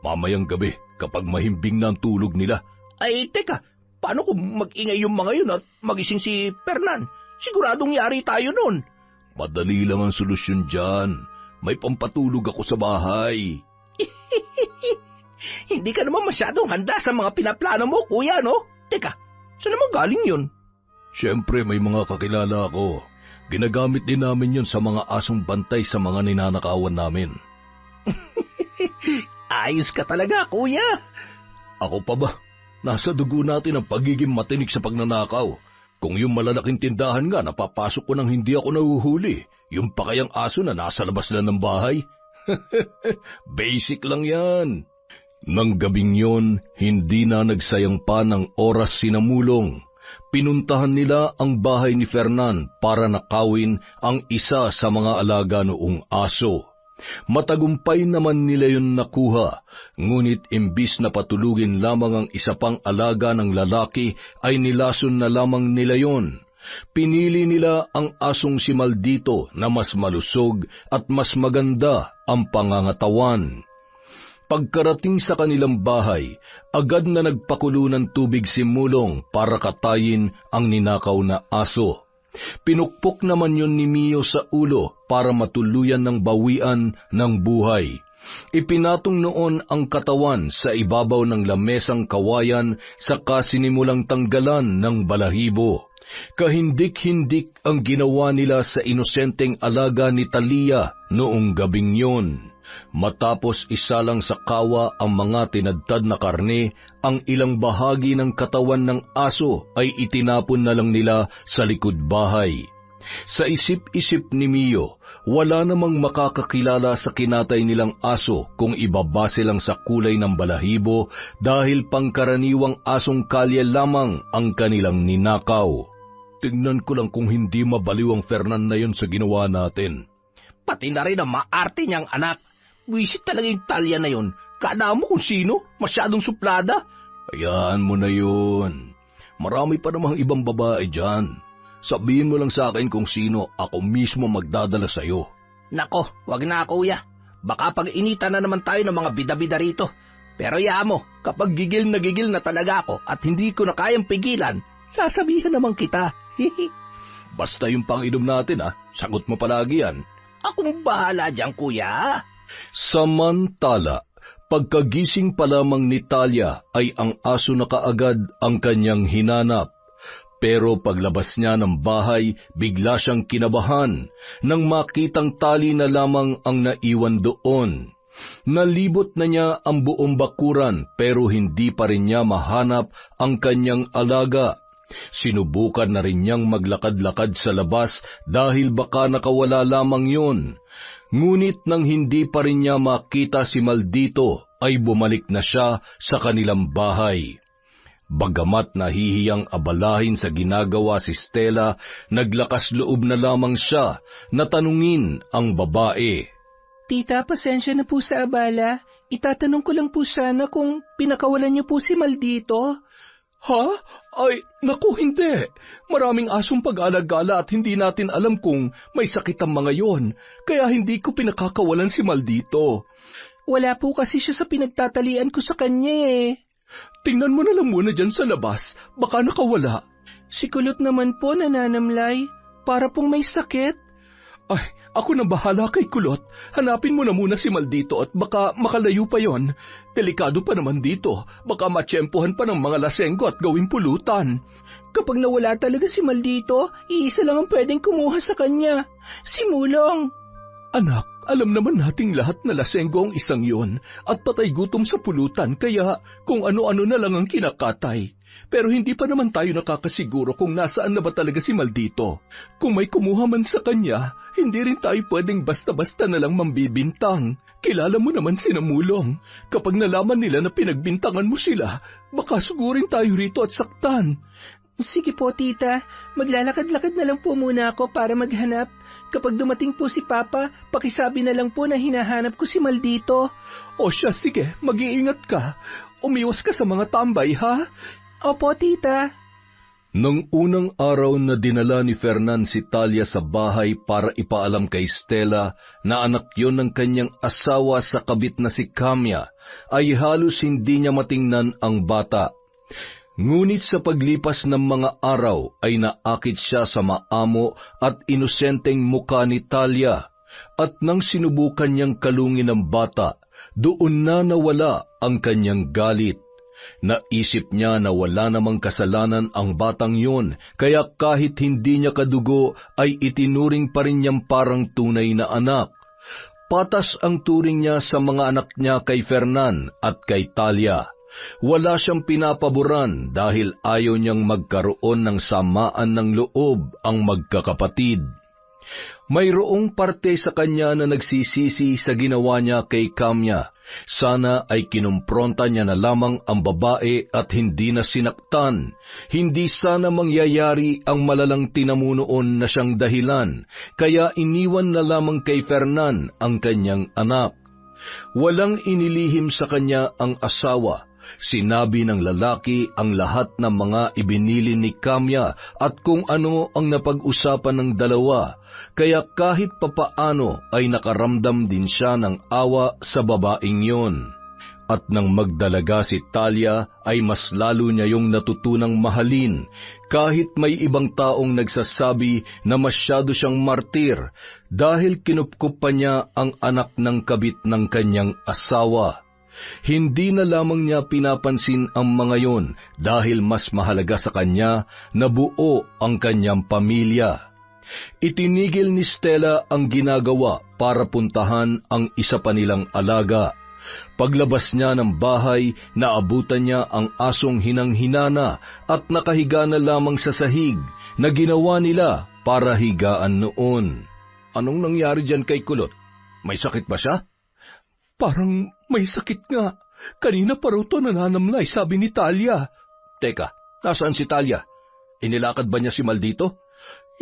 Mamayang gabi, kapag mahimbing na ang tulog nila. Teka, paano kung mag-ingay yung mga yun at magising si Fernan? Siguradong yari tayo nun. Madali lang ang solusyon dyan. May pampatulog ako sa bahay. Hindi ka naman masyadong handa sa mga pinaplano mo, kuya, no? Teka, saan naman galing yun? Siyempre, may mga kakilala ako. Ginagamit din namin yun sa mga asong bantay sa mga ninanakawan namin. Ayos ka talaga, kuya. Ako pa ba? Nasa dugo natin ang pagiging matinik sa pagnanakaw. Kung yung malalaking tindahan nga napapasok ko nang hindi ako nahuhuli, yung pakayang aso na nasa labas na ng bahay. Basic lang yan. Nang gabing yon, hindi na nagsayang pa ng oras sinamulong. Pinuntahan nila ang bahay ni Fernan para nakawin ang isa sa mga alaga noong aso. Matagumpay naman nila yun nakuha, ngunit imbis na patulugin lamang ang isa pang alaga ng lalaki ay nilason na lamang nila yon. Pinili nila ang asong si Maldito na mas malusog at mas maganda ang pangangatawan. Pagkarating sa kanilang bahay, agad na nagpakulo ng tubig si Mulong para katayin ang ninakaw na aso. Pinukpok naman yun ni Mio sa ulo para matuluyan ng bawian ng buhay. Ipinatong noon ang katawan sa ibabaw ng lamesang kawayan saka sinimulang tanggalan ng balahibo. Kahindik-hindik ang ginawa nila sa inosenteng alaga ni Talia noong gabing yon. Matapos isalang sa kawa ang mga tinadtad na karne, ang ilang bahagi ng katawan ng aso ay itinapon na lang nila sa likod bahay. Sa isip-isip ni Mio, wala namang makakakilala sa kinatay nilang aso kung ibabase lang sa kulay ng balahibo dahil pangkaraniwang asong kalye lamang ang kanilang ninakaw. Tingnan ko lang kung hindi mabaliw ang Fernan na yun sa ginawa natin. Pati na rin ang maarte niyang anak. Wisit talaga yung Talia na yun. Kada mo kung sino, masyadong suplada. Hayaan mo na yun. Marami pa namang ibang babae dyan. Sabihin mo lang sa akin kung sino, ako mismo magdadala sa'yo. Nako, wag na kuya. Baka pag-inita na naman tayo ng mga bida-bida rito. Pero mo, kapag gigil na talaga ako at hindi ko na kayang pigilan, sasabihan naman kita. Basta yung pang-inom natin sagot mo palagi yan. Akong bahala dyan, kuya. Samantala, pagkagising pa lamang ni Talia ay ang aso na kaagad ang kanyang hinanap. Pero paglabas niya ng bahay, bigla siyang kinabahan nang makitang tali na lamang ang naiwan doon. Nalibot na niya ang buong bakuran pero hindi pa rin niya mahanap ang kanyang alaga. Sinubukan na rin niyang maglakad-lakad sa labas dahil baka nakawala lamang yun. Ngunit nang hindi pa rin niya makita si Maldito, ay bumalik na siya sa kanilang bahay. Bagamat nahihiyang abalahin sa ginagawa si Stella, naglakas loob na lamang siya na tanungin ang babae. Tita, pasensya na po sa abala. Itatanong ko lang po sana kung pinakawalan niyo po si Maldito. Ha? Ay, naku, hindi. Maraming asong pag-alagala at hindi natin alam kung may sakit ang mga yon. Kaya hindi ko pinakakawalan si Maldito. Wala po kasi siya sa pinagtatalian ko sa kanya eh. Tingnan mo na lang muna dyan sa labas. Baka nakawala. Si Kulot naman po nananamlay. Para pong may sakit. Ay, ako na bahala kay Kulot. Hanapin mo na muna si Maldito at baka makalayo pa yon. Delikado pa naman dito. Baka matsyempohan pa ng mga lasenggo at gawing pulutan. Kapag nawala talaga si Maldito, iisa lang ang pwedeng kumuha sa kanya. Si Mulong. Anak, alam naman nating lahat na lasenggo ang isang yon at patay gutom sa pulutan kaya kung ano-ano na lang ang kinakatay. Pero hindi pa naman tayo nakakasiguro kung nasaan na ba talaga si Maldito. Kung may kumuha man sa kanya, hindi rin tayo pwedeng basta-basta na lang mambibintang. Kilala mo naman si Mulong. Kapag nalaman nila na pinagbintangan mo sila, baka sugurin tayo rito at saktan. Sige po, tita. Maglalakad-lakad na lang po muna ako para maghanap. Kapag dumating po si Papa, pakisabi na lang po na hinahanap ko si Maldito. O siya, sige, mag-iingat ka. Umiwas ka sa mga tambay, ha? Opo, tita. Nang unang araw na dinala ni Fernan si Talia sa bahay para ipaalam kay Stella na anak yon ng kanyang asawa sa kabit na si Kamya, ay halos hindi niya matingnan ang bata. Ngunit sa paglipas ng mga araw ay naakit siya sa maamo at inosenteng muka ni Talia, at nang sinubukan niyang kalungin ang bata, doon na nawala ang kanyang galit. Naisip niya na wala namang kasalanan ang batang yun, kaya kahit hindi niya kadugo ay itinuring pa rin niyang parang tunay na anak. Patas ang turing niya sa mga anak niya kay Fernan at kay Talia. Wala siyang pinapaboran dahil ayaw niyang magkaroon ng samaan ng loob ang magkakapatid. Mayroong parte sa kanya na nagsisisi sa ginawa niya kay Kamya. Sana ay kinumpronta niya na lamang ang babae at hindi na sinaktan. Hindi sana mangyayari ang malalang tinamunoon na siyang dahilan, kaya iniwan na lamang kay Fernan ang kanyang anak. Walang inilihim sa kanya ang asawa. Sinabi ng lalaki ang lahat ng mga ibinili ni Kamya at kung ano ang napag-usapan ng dalawa, kaya kahit papaano ay nakaramdam din siya ng awa sa babaeng yon. At nang magdalaga si Talia ay mas lalo niya yung natutunang mahalin, kahit may ibang taong nagsasabi na masyado siyang martir dahil kinupkup pa niya ang anak ng kabit ng kanyang asawa. Hindi na lamang niya pinapansin ang mga yon dahil mas mahalaga sa kanya na buo ang kanyang pamilya. Itinigil ni Stella ang ginagawa para puntahan ang isa pa nilang alaga. Paglabas niya ng bahay, naabutan niya ang asong hinang-hinana at nakahiga na lamang sa sahig na ginawa nila para higaan noon. Anong nangyari diyan kay Kulot? May sakit ba siya? Parang may sakit nga. Kanina pa raw to nananamlay, sabi ni Talia. Teka, nasaan si Talia? Inilakad ba niya si Maldito?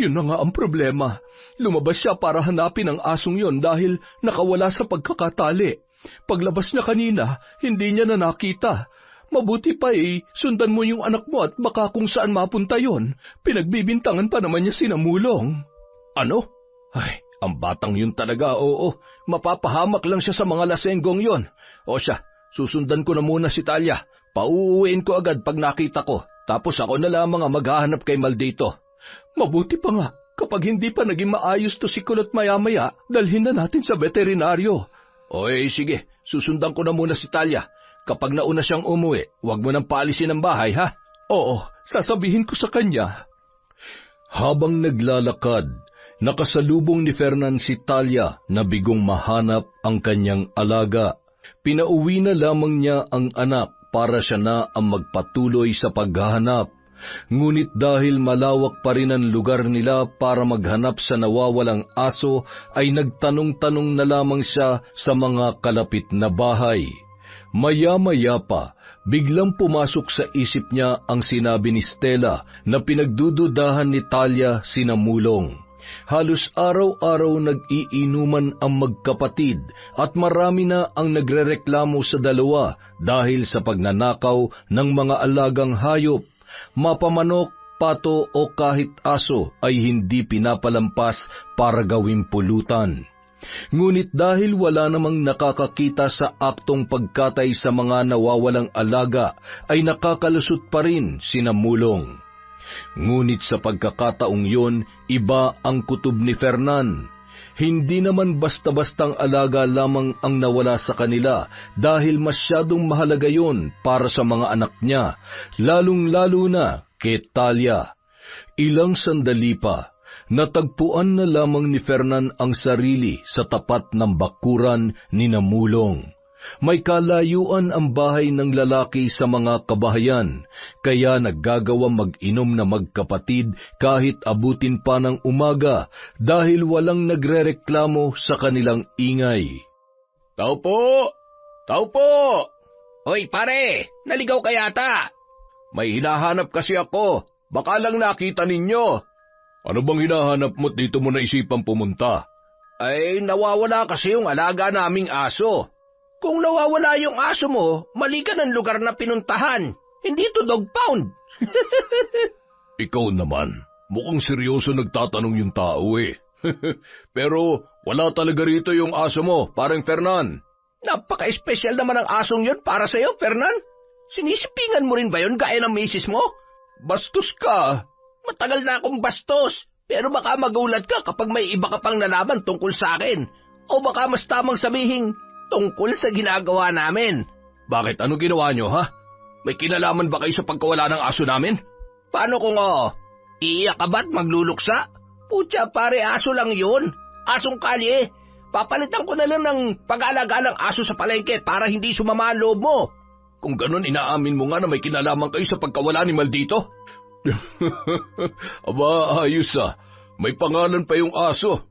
Yun na nga ang problema. Lumabas siya para hanapin ang asong yon dahil nakawala sa pagkakatali. Paglabas niya kanina, hindi niya na nakita. Mabuti pa sundan mo yung anak mo at baka kung saan mapunta yon. Pinagbibintangan pa naman niya si Mulong. Ano? Ay, ang batang yun talaga, oo. Mapapahamak lang siya sa mga lasenggong yon. O siya, susundan ko na muna si Talia. Pauuwiin ko agad pag nakita ko. Tapos ako na lamang ang maghahanap kay Maldito. Mabuti pa nga, kapag hindi pa naging maayos to si Kulot maya-maya, dalhin na natin sa veterinaryo. Oy, sige, susundan ko na muna si Talia. Kapag nauna siyang umuwi, huwag mo nang paalisin ang bahay, ha? Oo, sasabihin ko sa kanya. Habang naglalakad, nakasalubong ni Fernan si Talia na bigong mahanap ang kanyang alaga. Pinauwi na lamang niya ang anak para siya na ang magpatuloy sa paghahanap. Ngunit dahil malawak pa rin ang lugar nila para maghanap sa nawawalang aso, ay nagtanong-tanong na lamang siya sa mga kalapit na bahay. Maya-maya pa, biglang pumasok sa isip niya ang sinabi ni Stella na pinagdududahan ni Talia si Mulong. Halos araw-araw nag-iinuman ang magkapatid at marami na ang nagrereklamo sa dalawa dahil sa pagnanakaw ng mga alagang hayop, mapamanok, pato o kahit aso ay hindi pinapalampas para gawing pulutan. Ngunit dahil wala namang nakakakita sa aktong pagkatay sa mga nawawalang alaga, ay nakakalusot pa rin sina Mulong. Ngunit sa pagkakataong yun, iba ang kutob ni Fernan. Hindi naman basta-bastang alaga lamang ang nawala sa kanila dahil masyadong mahalaga yun para sa mga anak niya, lalong-lalo na kay Talia. Ilang sandali pa, natagpuan na lamang ni Fernan ang sarili sa tapat ng bakuran ni Namulong. May kalayuan ang bahay ng lalaki sa mga kabahayan, kaya naggagawa mag-inom na magkapatid kahit abutin pa ng umaga dahil walang nagrereklamo sa kanilang ingay. Tao po! Tao po! Hoy pare, naligaw ka yata! May hinahanap kasi ako, baka lang nakita ninyo. Ano bang hinahanap mo't dito mo naisipang pumunta? Ay, nawawala kasi yung alaga naming aso. Kung nawawala yung aso mo, mali ka ng lugar na pinuntahan. Hindi to dog pound. Ikaw naman, mukhang seryoso nagtatanong yung tao eh. Pero wala talaga rito yung aso mo, parang Fernan. Napaka-espesyal naman ang asong yun para sa'yo, Fernan. Sinisipingan mo rin ba yun gaya ng misis mo? Bastos ka. Matagal na akong bastos, pero baka magulat ka kapag may iba ka pang nalaman tungkol sa akin. O baka mas tamang sabihin, tungkol sa ginagawa namin. Bakit? Ano ginawa nyo, ha? May kinalaman ba kayo sa pagkawala ng aso namin? Paano kung iiyak ka ba't magluluksa? Putya pare, aso lang yun. Asong kalye. Papalitan ko na lang ng pag-aalaga ng aso sa palengke para hindi sumama ang loob mo. Kung ganun, inaamin mo nga na may kinalaman kayo sa pagkawala ni Maldito? Aba, ayos ah. May pangalan pa yung aso.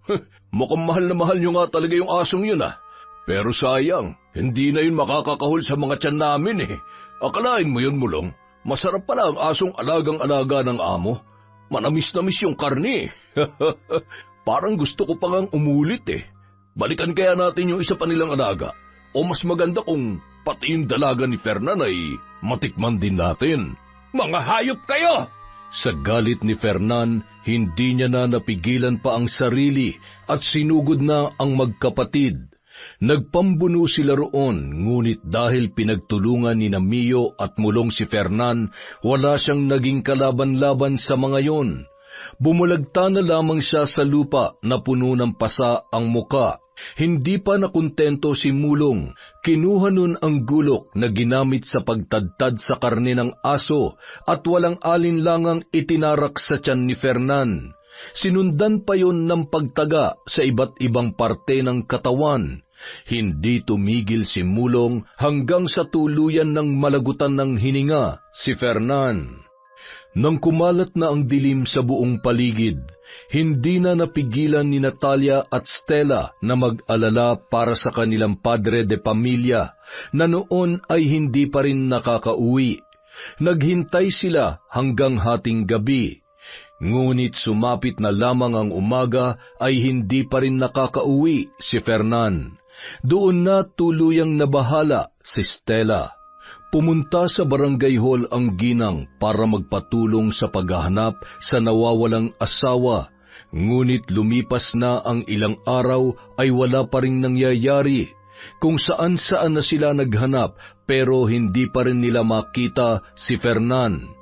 Mukhang mahal na mahal nyo nga talaga yung asong yun ah. Pero sayang, hindi na yun makakakahol sa mga tiyan namin eh. Akalain mo yun, Mulong. Masarap pala ang asong alagang-alaga ng amo. Manamis-namis yung karne. Parang gusto ko pa ngang umulit eh. Balikan kaya natin yung isa pa nilang alaga. O mas maganda kung pati yung dalaga ni Fernan ay matikman din natin. Mga hayop kayo! Sa galit ni Fernan, hindi niya na napigilan pa ang sarili at sinugod na ang magkapatid. Nagpambuno sila roon, ngunit dahil pinagtulungan ni Mio at Mulong si Fernan, wala siyang naging kalaban-laban sa mga yon. Bumulagta na lamang siya sa lupa na puno ng pasa ang muka. Hindi pa nakontento si Mulong, kinuha nun ang gulok na ginamit sa pagtadtad sa karne ng aso at walang alinlangang itinarak sa tiyan ni Fernan. Sinundan pa yon ng pagtaga sa iba't ibang parte ng katawan. Hindi tumigil si Mulong hanggang sa tuluyan ng malagutan ng hininga si Fernan. Nang kumalat na ang dilim sa buong paligid, hindi na napigilan ni Natalia at Stella na mag-alala para sa kanilang padre de pamilya na noon ay hindi pa rin nakakauwi. Naghintay sila hanggang hating gabi. Ngunit sumapit na lamang ang umaga ay hindi pa rin nakakauwi si Fernan. Doon na tuluyang nabahala si Stella. Pumunta sa barangay hall ang ginang para magpatulong sa paghahanap sa nawawalang asawa. Ngunit lumipas na ang ilang araw ay wala pa ring nangyayari. Kung saan-saan na sila naghanap pero hindi pa rin nila makita si Fernan.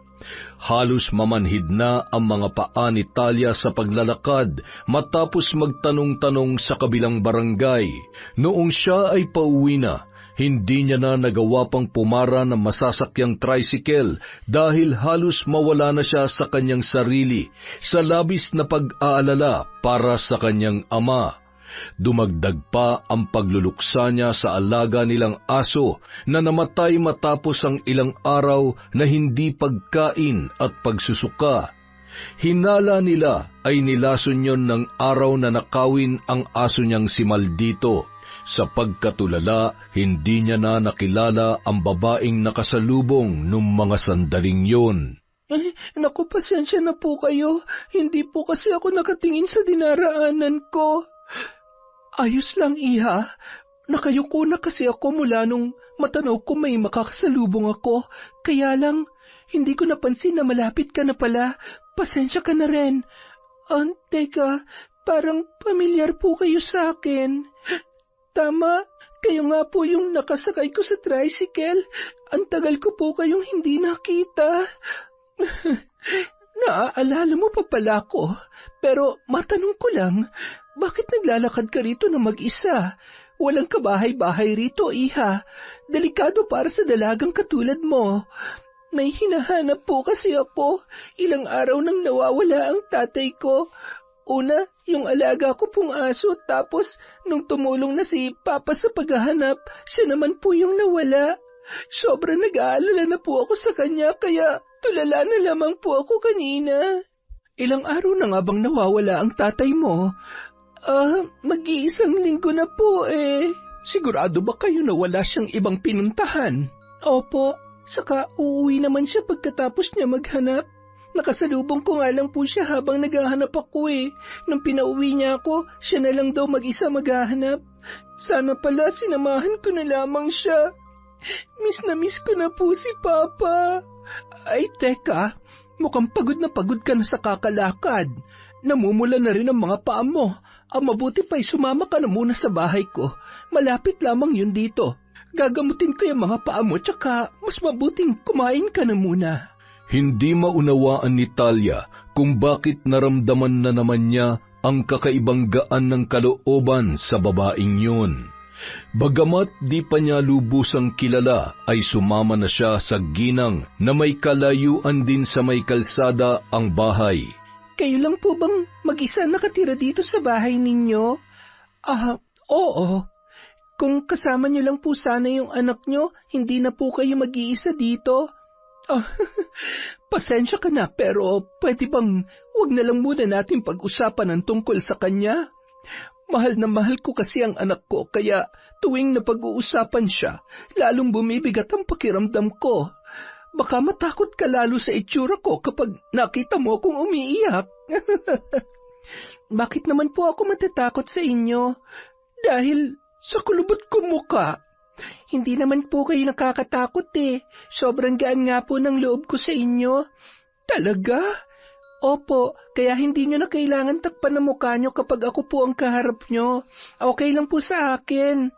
Halos mamanhid na ang mga paa ni Talia sa paglalakad matapos magtanong-tanong sa kabilang barangay. Noong siya ay pauwi na, hindi niya na nagawa pang pumara ng masasakyang tricycle dahil halos mawala na siya sa kanyang sarili sa labis na pag-aalala para sa kanyang ama. Dumagdag pa ang pagluluksa niya sa alaga nilang aso na namatay matapos ang ilang araw na hindi pagkain at pagsusuka. Hinala nila ay nilason yon ng araw na nakawin ang aso niyang si Maldito. Sa pagkatulala, hindi niya na nakilala ang babaeng nakasalubong nung mga sandaling yon. Naku, pasensya na po kayo. Hindi po kasi ako nakatingin sa dinaraanan ko. Ayos lang, iha. Nakayuko na kasi ako mula nung matanaw ko may makakasalubong ako. Kaya lang, hindi ko napansin na malapit ka na pala. Pasensya ka na rin. Teka, parang pamilyar po kayo sa akin. Tama, kayo nga po yung nakasakay ko sa tricycle. Ang tagal ko po kayong hindi nakita. Naaalala mo pa pala ko, pero matanong ko lang, bakit naglalakad ka rito na mag-isa? Walang kabahay-bahay rito, iha. Delikado para sa dalagang katulad mo. May hinahanap po kasi ako. Ilang araw nang nawawala ang tatay ko. Una, yung alaga ko pong aso, tapos nung tumulong na si Papa sa paghahanap, siya naman po yung nawala. Sobrang nag-aalala na po ako sa kanya, kaya tulala na lamang po ako kanina. Ilang araw na nga bang nawawala ang tatay mo? Mag-iisang linggo na po eh. Sigurado ba kayo na wala siyang ibang pinuntahan? Opo, saka uuwi naman siya pagkatapos niya maghanap. Nakasalubong ko nga lang po siya habang naghahanap ako eh. Nung pinauwi niya ako, siya na lang daw mag-isa maghahanap. Sana pala sinamahan ko na lamang siya. Miss na miss ko na po si Papa. Ay, teka, mukhang pagod ka na sa kakalakad. Namumula na rin ang mga paa mo. Mabuti pa'y sumama ka na muna sa bahay ko. Malapit lamang yun dito. Gagamutin ko yung mga paa mo, tsaka mas mabuting kumain ka na muna. Hindi maunawaan ni Talia kung bakit naramdaman na naman niya ang kakaibang gaan ng kalooban sa babaeng yun. Bagamat di pa niya lubusang kilala, ay sumama na siya sa ginang na may kalayuan din sa may kalsada ang bahay. Kayo lang po bang mag-isa nakatira dito sa bahay ninyo? Oo. Kung kasama niyo lang po sana yung anak niyo, hindi na po kayo mag-iisa dito. Pasensya ka na, pero pwede bang wag na lang muna natin pag-usapan ang tungkol sa kanya? Mahal na mahal ko kasi ang anak ko, kaya tuwing napag-uusapan siya, lalong bumibigat ang pakiramdam ko. Baka matakot ka lalo sa itsura ko kapag nakita mo akong umiiyak. Bakit naman po ako matatakot sa inyo? Dahil sa kulubot ko mukha. Hindi naman po kayo nakakatakot eh. Sobrang gaan nga po ng loob ko sa inyo. Talaga? Opo, kaya hindi nyo na kailangan takpan ng mukha nyo kapag ako po ang kaharap nyo. Okay lang po sa akin.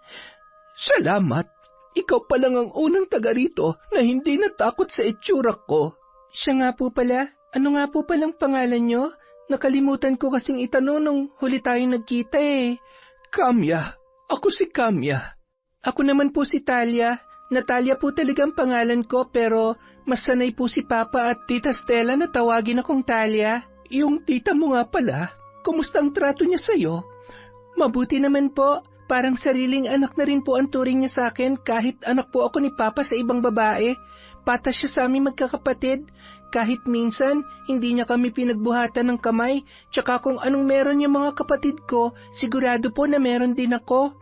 Salamat. Ikaw pa lang ang unang taga rito na hindi natakot sa itsura ko. Siya nga po pala. Ano nga po palang pangalan nyo? Nakalimutan ko kasing itanong nung huli tayo nagkita eh. Kamya. Ako si Kamya. Ako naman po si Talia. Natalia po talagang pangalan ko, pero mas sanay po si Papa at Tita Stella na tawagin akong Talia. Yung tita mo nga pala, kumusta ang trato niya sa'yo? Mabuti naman po, parang sariling anak na rin po ang turing niya sa akin kahit anak po ako ni Papa sa ibang babae. Patas siya sa aming magkakapatid. Kahit minsan, hindi niya kami pinagbuhatan ng kamay, tsaka kung anong meron yung mga kapatid ko, sigurado po na meron din ako.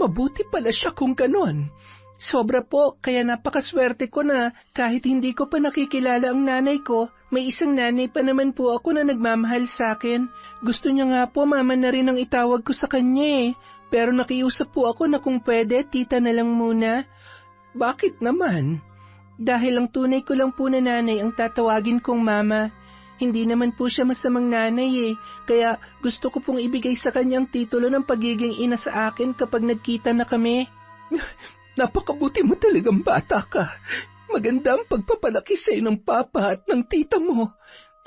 Mabuti pala siya kung ganon. Sobra po, kaya napakaswerte ko na kahit hindi ko pa nakikilala ang nanay ko, may isang nanay pa naman po ako na nagmamahal sa akin. Gusto niya nga po mama na rin ang itawag ko sa kanya eh. Pero nakiusap po ako na kung pwede, tita na lang muna. Bakit naman? Dahil ang tunay ko lang po na nanay ang tatawagin kong mama. Hindi naman po siya masamang nanay eh, kaya gusto ko pong ibigay sa kanya ang titulo ng pagiging ina sa akin kapag nagkita na kami. Napakabuti mo talagang bata ka. Maganda ang pagpapalaki sa'yo ng papa at ng tita mo.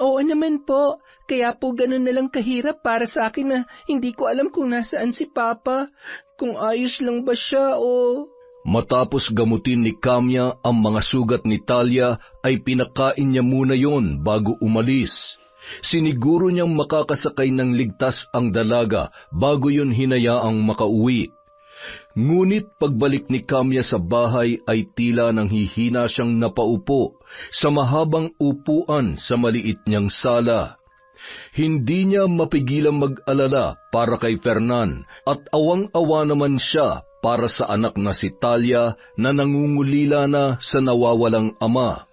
Oo naman po, kaya po ganun na lang kahirap para sa akin na hindi ko alam kung nasaan si Papa, kung ayos lang ba siya o... Matapos gamutin ni Kamya ang mga sugat ni Talia, ay pinakain niya muna yon bago umalis. Siniguro niyang makakasakay ng ligtas ang dalaga bago yun hinayaang makauwi. Ngunit pagbalik ni Kamya sa bahay ay tila nang hihina siyang napaupo sa mahabang upuan sa maliit niyang sala. Hindi niya mapigilang mag-alala para kay Fernan at awang-awa naman siya para sa anak na si Talia na nangungulila na sa nawawalang ama.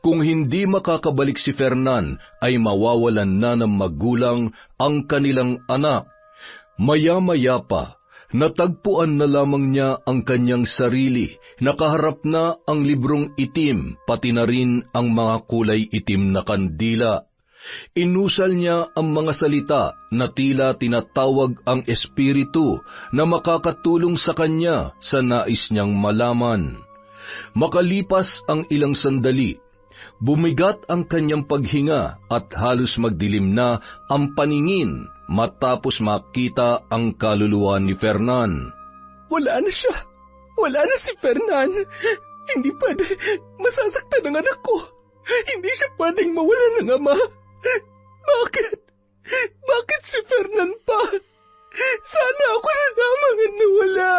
Kung hindi makakabalik si Fernan, ay mawawalan na ng magulang ang kanilang anak. Maya-maya pa, natagpuan na lamang niya ang kanyang sarili, nakaharap na ang librong itim, pati na rin ang mga kulay itim na kandila. Inusal niya ang mga salita na tila tinatawag ang espiritu na makakatulong sa kanya sa nais niyang malaman. Makalipas ang ilang sandali, bumigat ang kanyang paghinga at halos magdilim na ang paningin matapos makita ang kaluluwa ni Fernan. Wala na siya. Wala na si Fernan. Hindi pwede. Masasaktan ang anak ko. Hindi siya pwedeng mawala ng ama. Bakit? Bakit si Fernan pa? Sana ako na lamang ang nawala.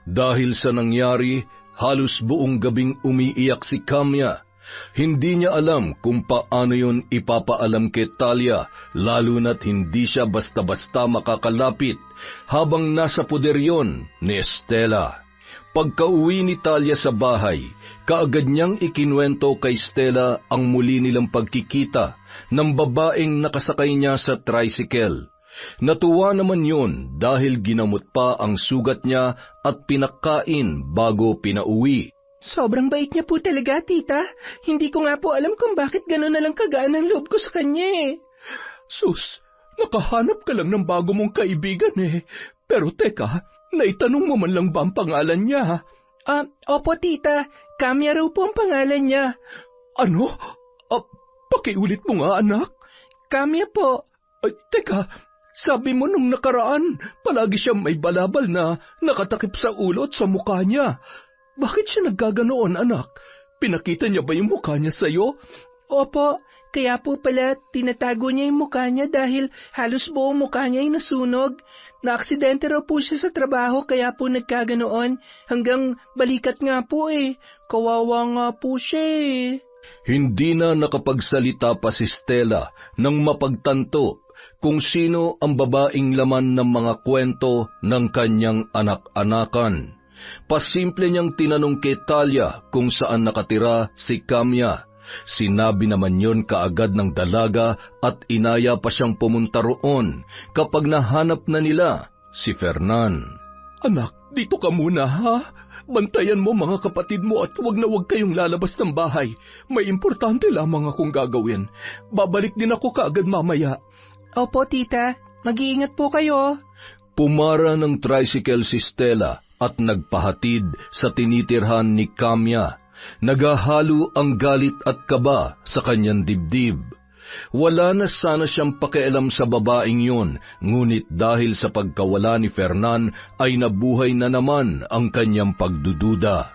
Dahil sa nangyari, halos buong gabing umiiyak si Kamya. Hindi niya alam kung paano yun ipapaalam kay Talia, lalo na't hindi siya basta-basta makakalapit habang nasa poder yun ni Stella. Pagka-uwi ni Talia sa bahay, kaagad niyang ikinuwento kay Stella ang muli nilang pagkikita ng babaeng nakasakay niya sa tricycle. Natuwa naman yun dahil ginamot pa ang sugat niya at pinakain bago pinauwi. Sobrang bait niya po talaga, tita. Hindi ko nga po alam kung bakit gano'n na lang kagaan ang loob ko sa kanya eh. Sus, nakahanap ka lang ng bago mong kaibigan eh. Pero teka, naitanong mo man lang ba ang pangalan niya? Opo tita, Kamya raw po ang pangalan niya. Ano? Pakiulit mo nga anak. Kamya po. Ay, teka, sabi mo nung nakaraan, palagi siyang may balabal na nakatakip sa ulo at sa mukha niya. Bakit siya naggaganoon, anak? Pinakita niya ba yung mukha niya sa'yo? Opo, kaya po pala tinatago niya yung mukha niya dahil halos buong mukha niya ay nasunog. Naaksidente raw po siya sa trabaho kaya po nagkaganoon hanggang balikat nga po eh. Kawawa nga po siya eh. Hindi na nakapagsalita pa si Stella nang mapagtanto kung sino ang babaeng laman ng mga kwento ng kanyang anak-anakan. Pasimple niyang tinanong kay Talia kung saan nakatira si Kamya. Sinabi naman yon kaagad ng dalaga at inaya pa siyang pumunta roon kapag nahanap na nila si Fernan. Anak, dito ka muna ha? Bantayan mo mga kapatid mo at huwag na huwag kayong lalabas ng bahay. May importante lamang akong gagawin. Babalik din ako kaagad mamaya. Opo tita, mag-iingat po kayo. Pumara ng tricycle si Stella at nagpahatid sa tinitirhan ni Kamya. Nagahalo ang galit at kaba sa kanyang dibdib. Wala na sana siyang pakialam sa babaeng yun, ngunit dahil sa pagkawala ni Fernan ay nabuhay na naman ang kanyang pagdududa.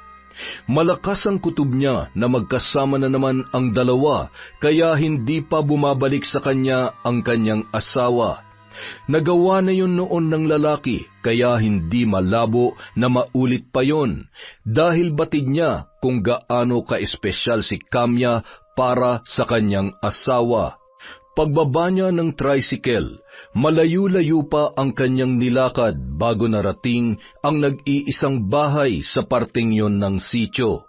Malakas ang kutob niya na magkasama na naman ang dalawa, kaya hindi pa bumabalik sa kanya ang kanyang asawa. Nagawa na yun noon ng lalaki, kaya hindi malabo na maulit pa yon, dahil batid niya kung gaano ka-espesyal si Kamya para sa kanyang asawa. Pagbaba niya ng tricycle, malayo-layo pa ang kanyang nilakad bago narating ang nag-iisang bahay sa parting yon ng sityo.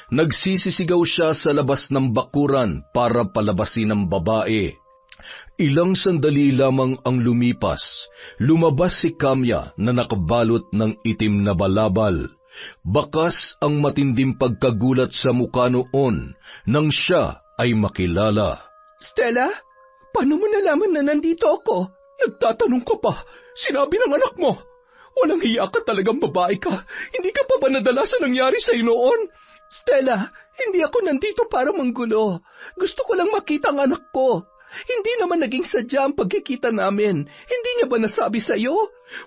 Nagsisisigaw siya sa labas ng bakuran para palabasin ang babae. Ilang sandali lamang ang lumipas, lumabas si Kamya na nakabalot ng itim na balabal. Bakas ang matinding pagkagulat sa mukha noon nang siya ay makilala. Stella, paano mo nalaman na nandito ako? Nagtatanong ka pa, sinabi ng anak mo. Walang hiya ka talagang babae ka. Hindi ka pa ba nadala sa nangyari sa'yo noon? Stella, hindi ako nandito para manggulo. Gusto ko lang makita ang anak ko. Hindi naman naging sadya ang pagkikita namin. Hindi niya ba nasabi sa iyo?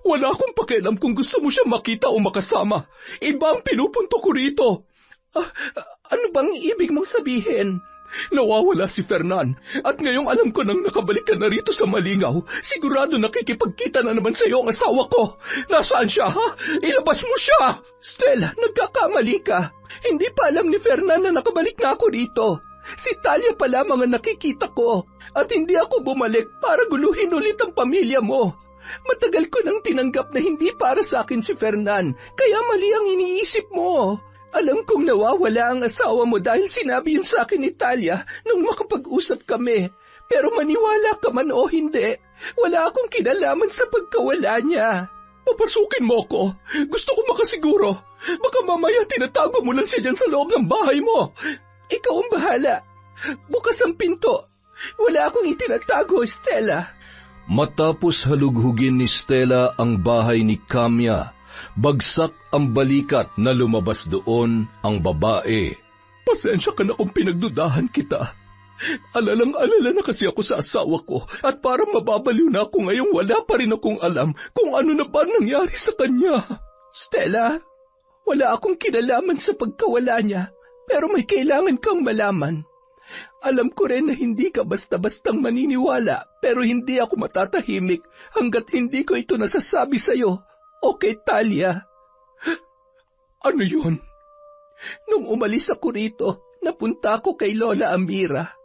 Wala akong pakialam kung gusto mo siya makita o makasama. Iba ang pinupunto ko rito. Ano bang ibig mong sabihin? Nawawala si Fernan at ngayong alam ko nang nakabalik ka na rito sa Malingaw, sigurado nakikipagkita na naman sa iyo ang asawa ko. Nasaan siya, ha? Ilabas mo siya! Stella, nagkakamali ka. Hindi pa alam ni Fernan na nakabalik na ako rito. Si Talia pa lamang ang nakikita ko at hindi ako bumalik para guluhin ulit ang pamilya mo. Matagal ko nang tinanggap na hindi para sa akin si Fernan, kaya mali ang iniisip mo. Alam kong nawawala ang asawa mo dahil sinabi yun sa akin ni Talia nung makapag-usap kami. Pero maniwala ka man o hindi, wala akong kinalaman sa pagkawala niya. Papasukin mo ako. Gusto ko makasiguro. Baka mamaya tinatago mo lang siya dyan sa loob ng bahay mo. Ikaw ang bahala. Bukas ang pinto. Wala akong itinatago, Stella. Matapos halughugin ni Stella ang bahay ni Kamya, bagsak ang balikat na lumabas doon ang babae. Pasensya ka na kung pinagdudahan kita. Alalang-alala na kasi ako sa asawa ko at parang mababaliw na ako ngayong wala pa rin akong alam kung ano na ba nangyari sa kanya. Stella, wala akong kinalaman sa pagkawala niya, pero may kailangan kang malaman. Alam ko rin na hindi ka basta-bastang maniniwala, pero hindi ako matatahimik hanggat hindi ko ito nasasabi sa'yo. Okay, Talia? Ano yun? Nung umalis ako rito, napunta ako kay Lola Amira.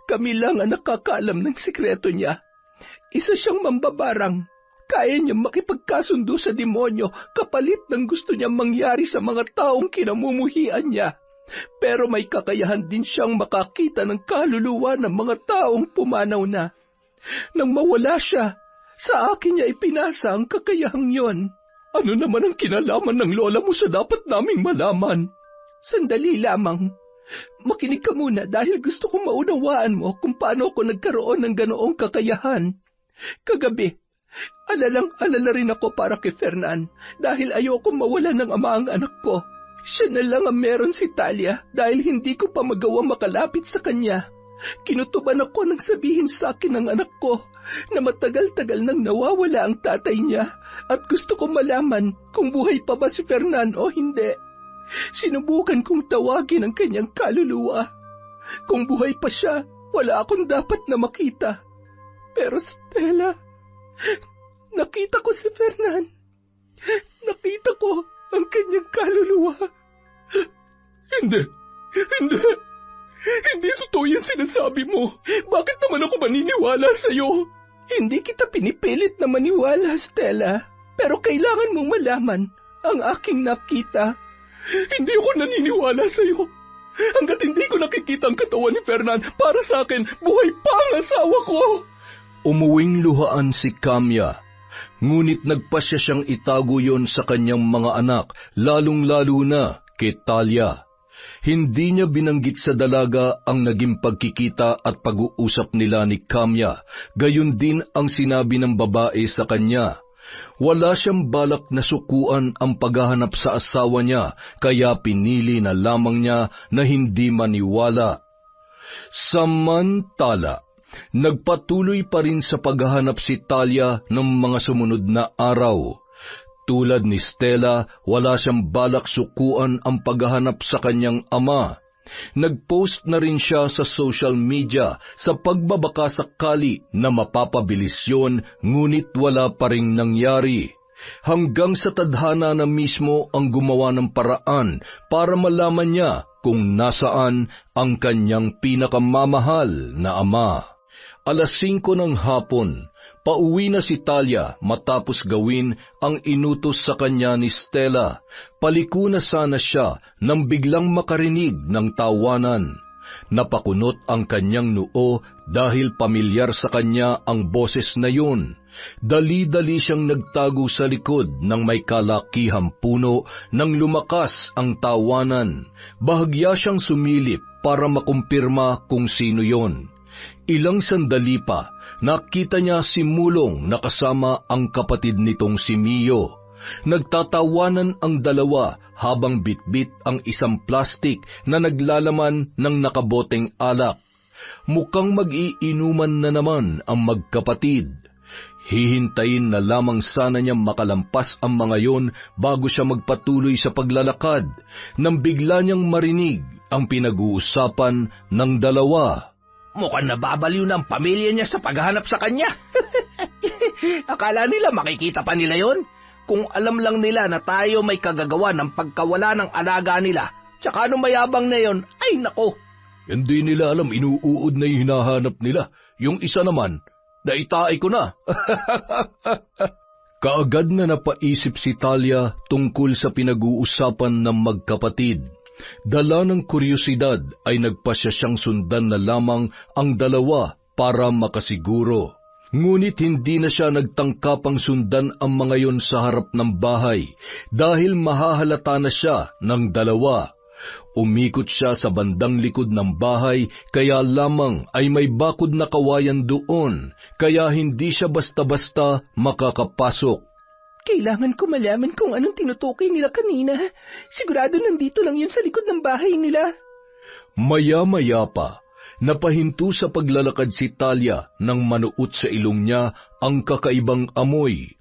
Kami lang ang nakakaalam ng sikreto niya. Isa siyang mambabarang. Kaya niyang makipagkasundo sa demonyo kapalit ng gusto niyang mangyari sa mga taong kinamumuhian niya. Pero may kakayahan din siyang makakita ng kaluluwa ng mga taong pumanaw na. Nang mawala siya, sa akin niya ipinasa ang kakayahang yon. Ano naman ang kinalaman ng lola mo sa dapat naming malaman? Sandali lamang. Makinig ka muna dahil gusto kong maunawaan mo kung paano ako nagkaroon ng ganoong kakayahan. Kagabi, alalang-alala rin ako para kay Fernan dahil ayoko mawala ng ama ang anak ko. Siya na lang ang meron si Talia dahil hindi ko pa magawa makalapit sa kanya. Kinutuban ako nang sabihin sa akin ng anak ko na matagal-tagal nang nawawala ang tatay niya at gusto kong malaman kung buhay pa ba si Fernan o hindi. Sinubukan kong tawagin ang kanyang kaluluwa. Kung buhay pa siya, wala akong dapat na makita. Pero Stella, nakita ko si Fernan. Nakita ko ang kanyang kaluluwa. Hindi. Hindi totoo yung sinasabi mo. Bakit naman ako maniniwala sa'yo? Hindi kita pinipilit na maniwala, Stella. Pero kailangan mong malaman ang aking nakita. Hindi ako naniniwala sa'yo. Hanggat hindi ko nakikita ang katawan ni Fernan, para sa akin, buhay pa ang asawa ko. Umuwing luhaan si Kamya, ngunit nagpasya siyang itago yon sa kanyang mga anak, lalong-lalo na kay Talia. Hindi niya binanggit sa dalaga ang naging pagkikita at pag-uusap nila ni Kamya, gayon din ang sinabi ng babae sa kanya. Wala siyang balak na sukuan ang paghahanap sa asawa niya, kaya pinili na lamang niya na hindi maniwala. Samantala, nagpatuloy pa rin sa paghahanap si Talia ng mga sumunod na araw. Tulad ni Stella, wala siyang balak sukuan ang paghahanap sa kanyang ama. Nag-post na rin siya sa social media sa pagbabaka sakali na mapapabilis yun, ngunit wala pa ring nangyari. Hanggang sa tadhana na mismo ang gumawa ng paraan para malaman niya kung nasaan ang kanyang pinakamamahal na ama. 5:00 ng hapon, pauwi na si Talia matapos gawin ang inutos sa kanya ni Stella. Paliko na sana siya nang biglang makarinig ng tawanan. Napakunot ang kanyang noo dahil pamilyar sa kanya ang boses na yun. Dali-dali siyang nagtago sa likod ng may kalakihang puno nang lumakas ang tawanan. Bahagya siyang sumilip para makumpirma kung sino yon. Ilang sandali pa, nakita niya si Mulong na kasama ang kapatid nitong si Mio. Nagtatawanan ang dalawa habang bitbit ang isang plastik na naglalaman ng nakaboteng alak. Mukhang mag-iinuman na naman ang magkapatid. Hihintayin na lamang sana niyang makalampas ang mga yon bago siya magpatuloy sa paglalakad, nang bigla niyang marinig ang pinag-uusapan ng dalawa. Mukhang nababaliw na ang pamilya niya sa paghahanap sa kanya. Akala nila makikita pa nila yon? Kung alam lang nila na tayo may kagagawa ng pagkawala ng alaga nila, tsaka anong mayabang na yon, ay nako. Hindi nila alam inuuod na yung hinahanap nila. Yung isa naman, naitaay ko na. Kaagad na napaisip si Talia tungkol sa pinag-uusapan ng magkapatid. Dala ng kuryosidad ay nagpasya siyang sundan na lamang ang dalawa para makasiguro. Ngunit hindi na siya nagtangkapang sundan ang mga yon sa harap ng bahay dahil mahahalata na siya ng dalawa. Umikot siya sa bandang likod ng bahay kaya lamang ay may bakod na kawayan doon kaya hindi siya basta-basta makakapasok. Kailangan ko malaman kung anong tinutukoy nila kanina. Sigurado nandito lang yun sa likod ng bahay nila. Maya-maya pa, napahinto sa paglalakad si Talia nang manuot sa ilong niya ang kakaibang amoy.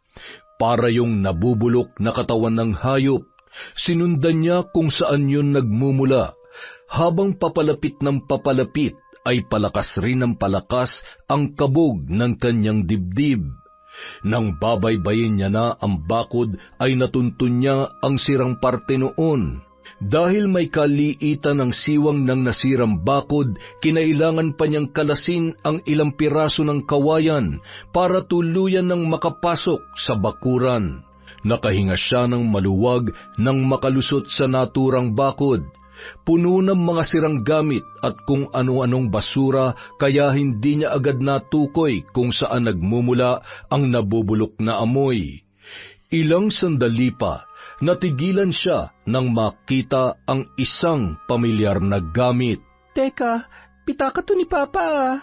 Para yung nabubulok na katawan ng hayop. Sinundan niya kung saan yun nagmumula. Habang papalapit ng papalapit, ay palakas rin ng palakas ang kabog ng kanyang dibdib. Nang babaybayin niya na ang bakod, ay natuntun niya ang sirang parte noon. Dahil may kaliitan ng siwang ng nasirang bakod, kinailangan pa niyang kalasin ang ilang piraso ng kawayan para tuluyan ng makapasok sa bakuran. Nakahinga siya ng maluwag nang makalusot sa naturang bakod. Puno ng mga sirang gamit at kung ano-anong basura kaya hindi niya agad natukoy kung saan nagmumula ang nabubulok na amoy. Ilang sandali pa, natigilan siya nang makita ang isang pamilyar na gamit. Teka, pitaka to ni Papa.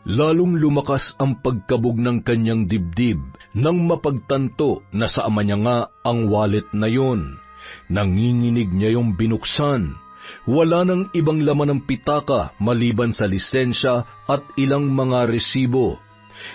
Lalong lumakas ang pagkabog ng kanyang dibdib nang mapagtanto na sa ama niya nga ang wallet na yon. Nanginginig niya yung binuksan. Wala nang ibang laman ng pitaka maliban sa lisensya at ilang mga resibo.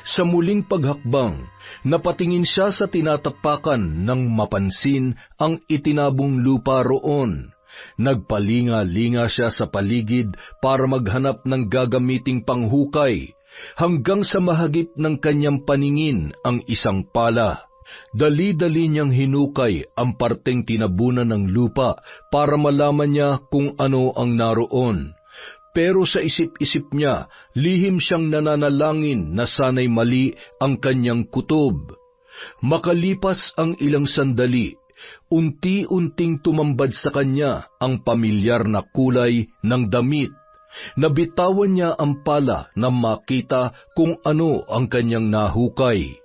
Sa muling paghakbang, napatingin siya sa tinatapakan nang mapansin ang itinabong lupa roon. Nagpalinga-linga siya sa paligid para maghanap ng gagamiting panghukay, hanggang sa mahagip ng kanyang paningin ang isang pala. Dali-dali niyang hinukay ang parteng tinabunan ng lupa para malaman niya kung ano ang naroon. Pero sa isip-isip niya, lihim siyang nananalangin na sana'y mali ang kanyang kutob. Makalipas ang ilang sandali, unti-unting tumambad sa kanya ang pamilyar na kulay ng damit. Nabitawan niya ang pala na makita kung ano ang kanyang nahukay.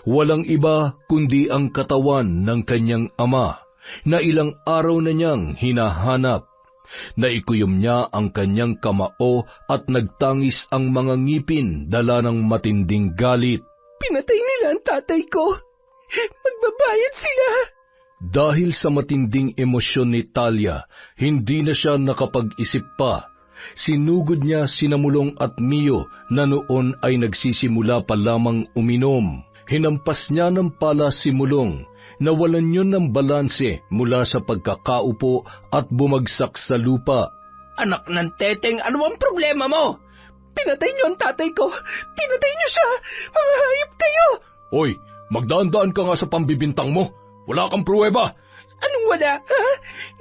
Walang iba kundi ang katawan ng kanyang ama, na ilang araw na niyang hinahanap. Naikuyom niya ang kanyang kamao at nagtangis ang mga ngipin dala ng matinding galit. Pinatay nila ang tatay ko. Magbabayad sila. Dahil sa matinding emosyon ni Talia, hindi na siya nakapag-isip pa. Sinugod niya sina Mulong at Mio na noon ay nagsisimula pa lamang uminom. Hinampas niya ng pala si Mulong, nawalan yun ng balanse mula sa pagkakaupo at bumagsak sa lupa. Anak ng teteng, ano ang problema mo? Pinatay niyo ang tatay ko. Pinatay niyo siya. Mga hayop kayo. Hoy, magdaan-daan ka nga sa pambibintang mo. Wala kang pruweba. Anong wala, ha?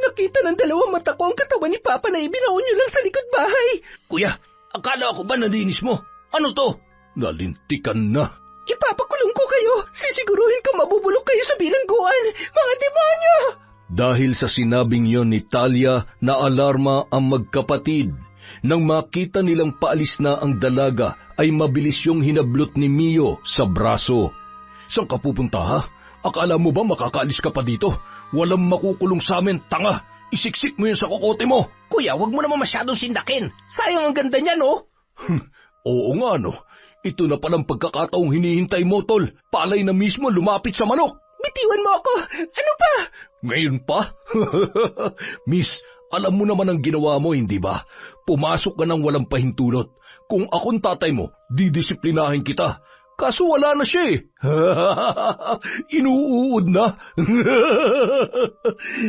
Nakita ng dalawang mata ko ang katawan ni Papa na ibinaon niyo lang sa likod bahay. Kuya, akala ko ba nalinis mo? Ano to? Nalintikan na. Ipapakulong ko kayo. Sisiguruhin ko mabubulok kayo sa bilangguan. Mga demonyo! Dahil sa sinabing yon ni Talia, naalarma ang magkapatid. Nang makita nilang paalis na ang dalaga, ay mabilis yung hinablot ni Mio sa braso. Saan ka pupunta, ha? Akala mo ba makakaalis ka pa dito? Walang makukulong sa amin, tanga! Isiksik mo yun sa kokote mo! Kuya, wag mo naman masyadong sindakin. Sayang ang ganda niya, no? Oo nga, no? Ito na palang pagkakataong hinihintay mo, tol. Palay na mismo lumapit sa manok. Bitiwan mo ako! Ano pa? Ngayon pa? Miss, alam mo naman ang ginawa mo, hindi ba? Pumasok ka ng walang pahintulot. Kung akong tatay mo, didisiplinahin kita. Kaso wala na siya eh. Inuuod na.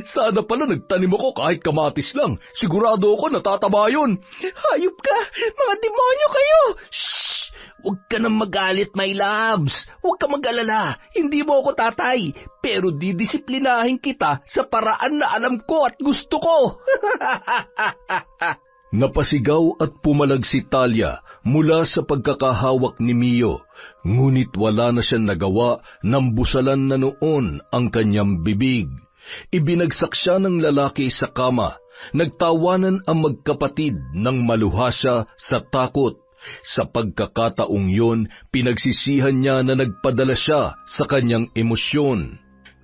Sana pala nagtanim ako kahit kamatis lang. Sigurado ako natataba yun. Hayop ka! Mga demonyo kayo! Shhh! Huwag ka nang magalit, my loves. Huwag ka mag-alala. Hindi mo ako tatay. Pero didisiplinahin kita sa paraan na alam ko at gusto ko. Napasigaw at pumalag si Talia mula sa pagkakahawak ni Mio, ngunit wala na siyang nagawa nang busalan na noon ang kanyang bibig. Ibinagsak siya ng lalaki sa kama. Nagtawanan ang magkapatid nang maluha siya sa takot. Sa pagkakataong yun, pinagsisihan niya na nagpadala siya sa kanyang emosyon.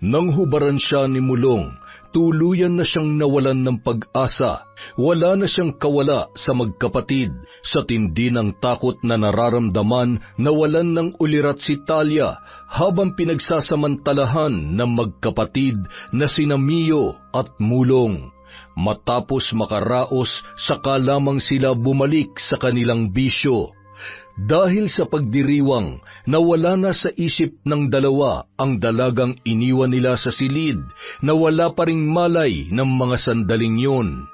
Nang hubaran siya ni Mulong, tuluyan na siyang nawalan ng pag-asa. Wala na siyang kawala sa magkapatid. Sa tindi ng takot na nararamdaman, nawalan ng ulirat si Talia habang pinagsasamantalahan ng magkapatid na sina Mio at Mulong. Matapos makaraos, saka lamang sila bumalik sa kanilang bisyo. Dahil sa pagdiriwang, nawala na sa isip ng dalawa ang dalagang iniwan nila sa silid na wala pa ring malay ng mga sandaling yun.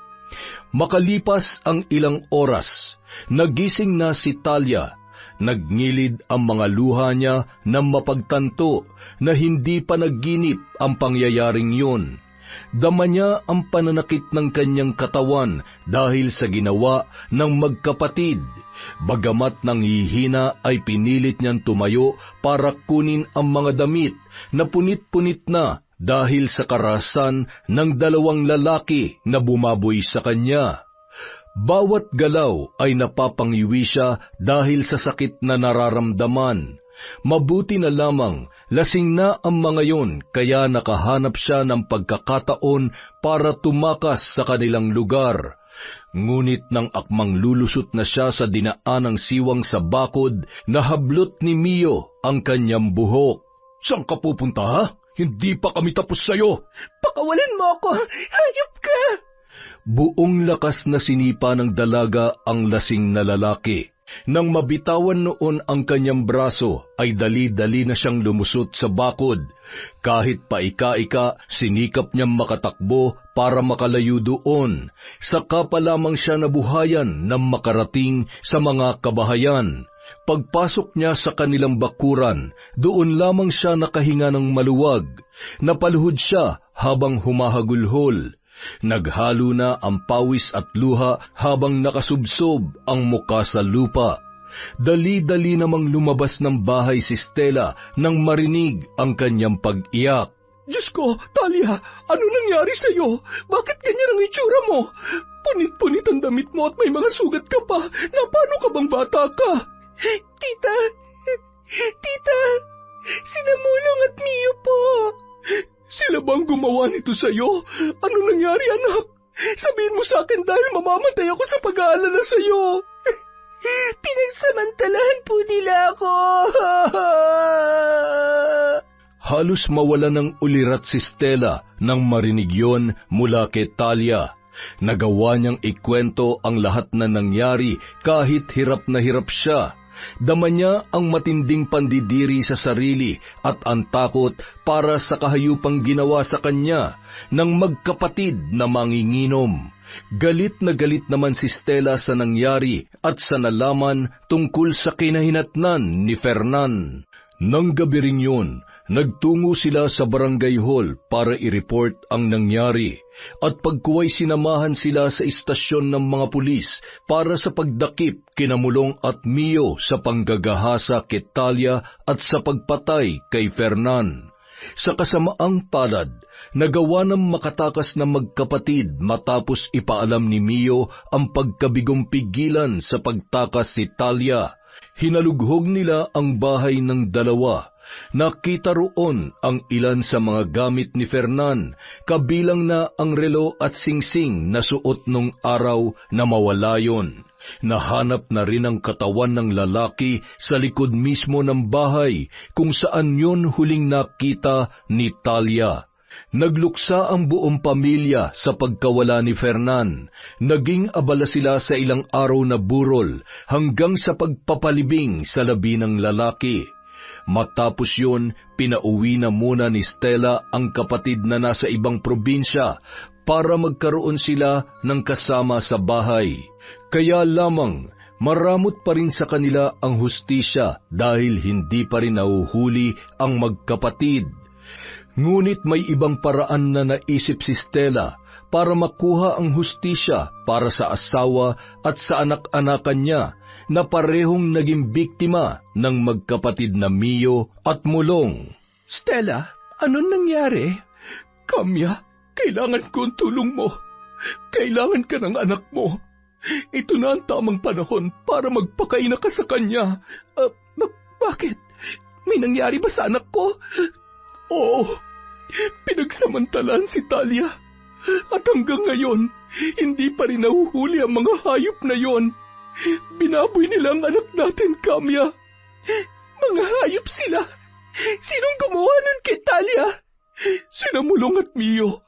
Makalipas ang ilang oras, nagising na si Talia. Nagngilid ang mga luha niya nang mapagtanto na hindi pa nagginip ang pangyayaring yun. Dama niya ang pananakit ng kanyang katawan dahil sa ginawa ng magkapatid. Bagamat nanghihina ay pinilit niyang tumayo para kunin ang mga damit na punit-punit na dahil sa karahasan ng dalawang lalaki na bumaboy sa kanya. Bawat galaw ay napapangiwi siya dahil sa sakit na nararamdaman. Mabuti na lamang, lasing na ang mga yon, kaya nakahanap siya ng pagkakataon para tumakas sa kanilang lugar. Ngunit nang akmang lulusot na siya sa dinaanang siwang sa bakod, nahablot ni Mio ang kanyang buhok. "Saan ka pupunta, ha? Hindi pa kami tapos sa'yo." Pakawalan mo ako! Hayop ka! Buong lakas na sinipa ng dalaga ang lasing na lalaki. Nang mabitawan noon ang kanyang braso, ay dali-dali na siyang lumusot sa bakod. Kahit paika-ika, sinikap niyang makatakbo para makalayo doon. Saka pa lamang siya nabuhayan nang makarating sa mga kabahayan. Pagpasok niya sa kanilang bakuran, doon lamang siya nakahinga ng maluwag. Napaluhod siya habang humahagulhol. Naghalo na ang pawis at luha habang nakasubsob ang muka sa lupa. Dali-dali namang lumabas ng bahay si Stella nang marinig ang kanyang pag-iyak. "Diyos ko, Talia, ano nangyari sa'yo? Bakit ganyan ang itsura mo? Punit-punit ang damit mo at may mga sugat ka pa. Na paano ka bang bata ka?" Tita, sina Mulong at Mio po. "Sila bang gumawa nito sa'yo? Ano nangyari, anak? Sabihin mo sa akin dahil mamamatay ako sa pag-aalala sa'yo." Pinagsamantalahan po nila ako. Halos mawala ng ulirat si Stella nang marinig yon mula kay Talia. Nagawa niyang ikwento ang lahat na nangyari kahit hirap na hirap siya. Dama niya ang matinding pandidiri sa sarili at ang takot para sa kahayupang ginawa sa kanya ng magkapatid na manginginom. Galit na galit naman si Stella sa nangyari at sa nalaman tungkol sa kinahinatnan ni Fernan. Nang gabi ring yun, nagtungo sila sa barangay hall para i-report ang nangyari at pagkuway sinamahan sila sa istasyon ng mga pulis para sa pagdakip kina Mulong at Mio sa panggagahasa kay Talia at sa pagpatay kay Fernan. Sa kasamaang palad, nagawa ng makatakas na magkapatid matapos ipaalam ni Mio ang pagkabigong pigilan sa pagtakas si Talia. Hinalughog nila ang bahay ng dalawa. Nakita roon ang ilan sa mga gamit ni Fernan, kabilang na ang relo at singsing na suot nung araw na mawala yon. Nahanap na rin ang katawan ng lalaki sa likod mismo ng bahay kung saan yon huling nakita ni Talia. Nagluksa ang buong pamilya sa pagkawala ni Fernan. Naging abala sila sa ilang araw na burol hanggang sa pagpapalibing sa labi ng lalaki. Matapos yun, pinauwi na muna ni Stella ang kapatid na nasa ibang probinsya para magkaroon sila ng kasama sa bahay. Kaya lamang, maramot pa rin sa kanila ang hustisya dahil hindi pa rin nahuhuli ang magkapatid. Ngunit may ibang paraan na naisip si Stella para makuha ang hustisya para sa asawa at sa anak-anakan niya na parehong naging biktima ng magkapatid na Mio at Mulong. Stella, anong nangyari? Kamya, kailangan ko ang tulong mo. Kailangan ka ng anak mo. Ito na ang tamang panahon para magpakaina ka sa kanya. Bakit? May nangyari ba sa anak ko? Oo, pinagsamantalaan si Talia. At hanggang ngayon, hindi pa rin nahuhuli ang mga hayop na yon. Binaboy nila ang anak natin, Kamya. Mga hayop sila. Sinong gumawa nun kay Talia? Sina Mulong at Mio.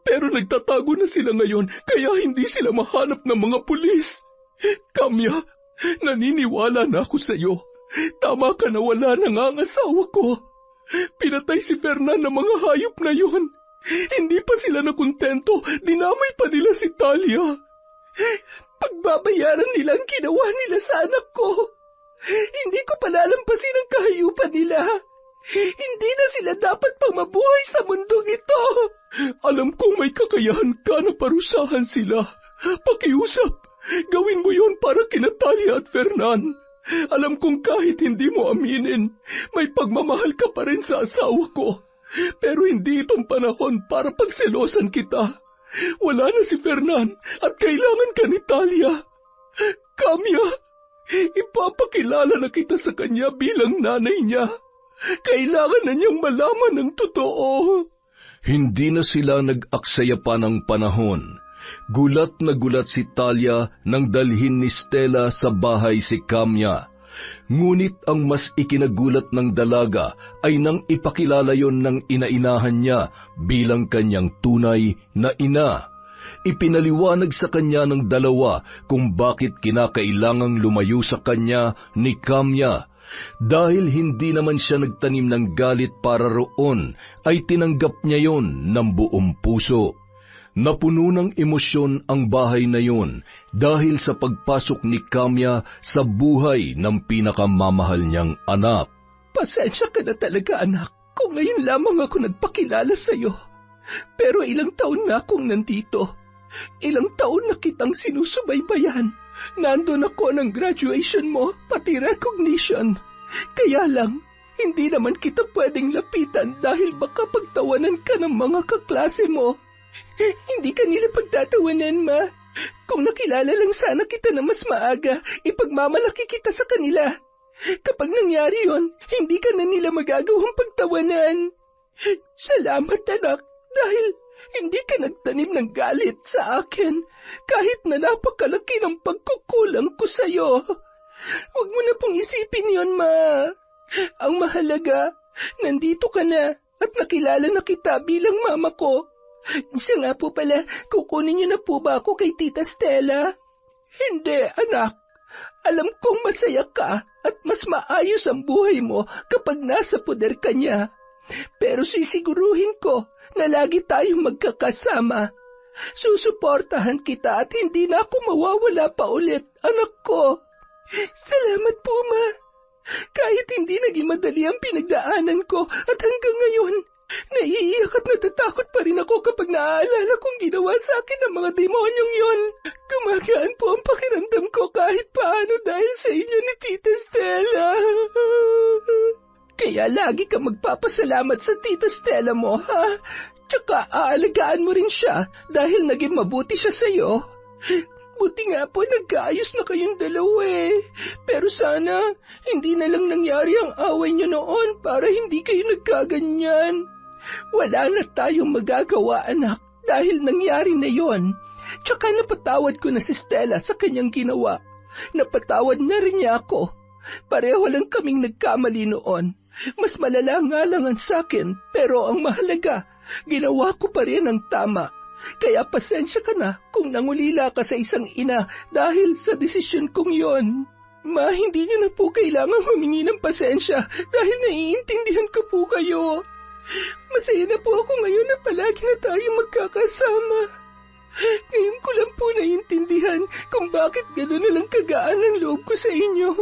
Pero nagtatago na sila ngayon, kaya hindi sila mahanap ng mga pulis. Kamya, naniniwala na ako sa iyo. Tama ka na wala na nga ang asawa ko. Pinatay si Fernan ng mga hayop na yon. Hindi pa sila nakontento, dinamay pa nila si Talia. Pagbabayaran nila ang ginawa nila sa anak ko. Hindi ko palalampasin ang kahayupan nila. Hindi na sila dapat pang mabuhay sa mundong ito. Alam kong may kakayahan ka na parusahan sila. Pakiusap, gawin mo yon para kina Talia at Fernan. Alam kong kahit hindi mo aminin, may pagmamahal ka pa rin sa asawa ko. Pero hindi itong panahon para pagselosan kita. Wala na si Fernan at kailangan ka ni Talia. Kamya, ipapakilala na kita sa kanya bilang nanay niya. Kailangan na niyang malaman ng totoo. Hindi na sila nag-aksaya pa ng panahon. Gulat na gulat si Talia nang dalhin ni Stella sa bahay si Kamya. Ngunit ang mas ikinagulat ng dalaga ay nang ipakilala yon ng inainahan niya bilang kanyang tunay na ina. Ipinaliwanag sa kanya ng dalawa kung bakit kinakailangang lumayo sa kanya ni Kamya. Dahil hindi naman siya nagtanim ng galit para roon, ay tinanggap niya yon ng buong puso. Napuno ng emosyon ang bahay na yon dahil sa pagpasok ni Kamya sa buhay ng pinakamamahal niyang anak. Pasensya ka na talaga, anak, kung ngayon lamang ako nagpakilala sa iyo. Pero ilang taon na akong nandito. Ilang taon na kitang sinusubaybayan. Nandun ako ng graduation mo, pati recognition. Kaya lang, hindi naman kita pwedeng lapitan dahil baka pagtawanan ka ng mga kaklase mo. Hindi ka nila pagtatawanan, Ma. Kung nakilala lang sana kita na mas maaga, ipagmamalaki kita sa kanila. Kapag nangyari yon, hindi ka na nila magagawang pagtawanan. Salamat, anak, dahil hindi ka nagtanim ng galit sa akin, kahit na napakalaki ng pagkukulang ko sa'yo. Huwag mo na pong isipin yon, Ma. Ang mahalaga, nandito ka na at nakilala na kita bilang mama ko. Siya nga po pala, kukunin niyo na po ba ako kay Tita Stella? Hindi, anak. Alam kong masaya ka at mas maayos ang buhay mo kapag nasa poder ka niya. Pero sisiguruhin ko na lagi tayong magkakasama. Susuportahan kita at hindi na ako mawawala pa ulit, anak ko. Salamat po, Ma. Kahit hindi naging madali ang pinagdaanan ko at hanggang ngayon, naiiyak at natatakot pa rin ako kapag naaalala kong ginawa sa akin ng mga demonyong yon. Gumagaan po ang pakiramdam ko kahit paano dahil sa inyo ni Tita Stella. Kaya lagi ka magpapasalamat sa Tita Stella mo, ha? Tsaka aalagaan mo rin siya dahil naging mabuti siya sa'yo. Buti nga po nagkaayos na kayong dalawa eh. Pero sana hindi na lang nangyari ang away niyo noon para hindi kayo nagkaganyan. Wala na tayong magagawa, anak, dahil nangyari na yon. Tsaka napatawad ko na si Stella sa kanyang ginawa. Napatawad na rin niya ako. Pareho lang kaming nagkamali noon. Mas malala nga lang ang sakin, pero ang mahalaga, ginawa ko pa rin ang tama. Kaya pasensya ka na kung nangulila ka sa isang ina dahil sa desisyon kong yon. Ma, hindi niyo na po kailangang humingi ng pasensya dahil naiintindihan ko po kayo. Masaya na po ako ngayon na palagi na tayo magkakasama. Ngayon ko lang po naiintindihan kung bakit gano'n na lang kagaan ang loob ko sa inyo.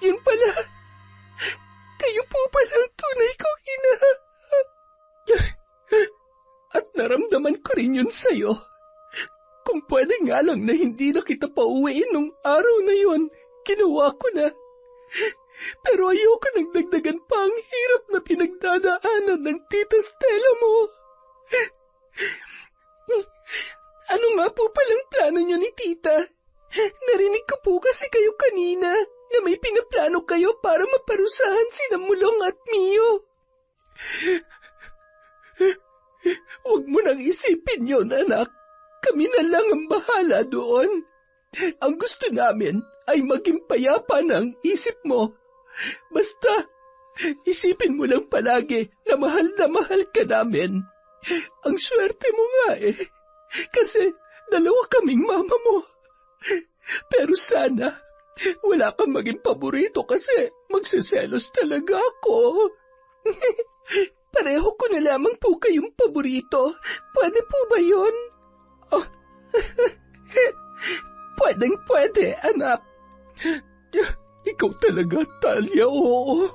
Yun pala, kayo po pala ang tunay kong ina. At naramdaman ko rin yun sa'yo. Kung pwede nga lang na hindi na kita pauwiin nung araw na yon, ginawa ko na. Pero ayoko nang dagdagan pa ang hirap na pinagdadaanan ng Tita Stella mo. Ano nga po palang plano niyo ni Tita? Narinig ko po kasi kayo kanina na may pinaplano kayo para maparusahan sina Mulong at Mio. Huwag mo nang isipin yon, anak. Kami na lang ang bahala doon. Ang gusto namin ay maging payapa ng isip mo. Basta, isipin mo lang palagi na mahal ka namin. Ang swerte mo nga kasi dalawa kaming mama mo. Pero sana, wala kang maging paborito kasi magsiselos talaga ako. Pareho ko na lamang po kayong paborito. Pwede po ba yun? Oh. Pwede, anak. Ikaw talaga, Talia, oo.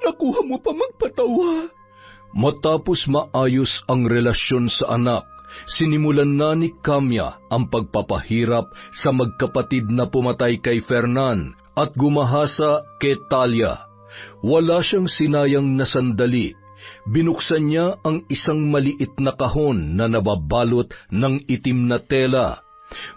Nakuha mo pa magpatawa. Matapos maayos ang relasyon sa anak, sinimulan na ni Kamya ang pagpapahirap sa magkapatid na pumatay kay Fernan at gumahasa kay Talia. Wala siyang sinayang na sandali. Binuksan niya ang isang maliit na kahon na nababalot ng itim na tela.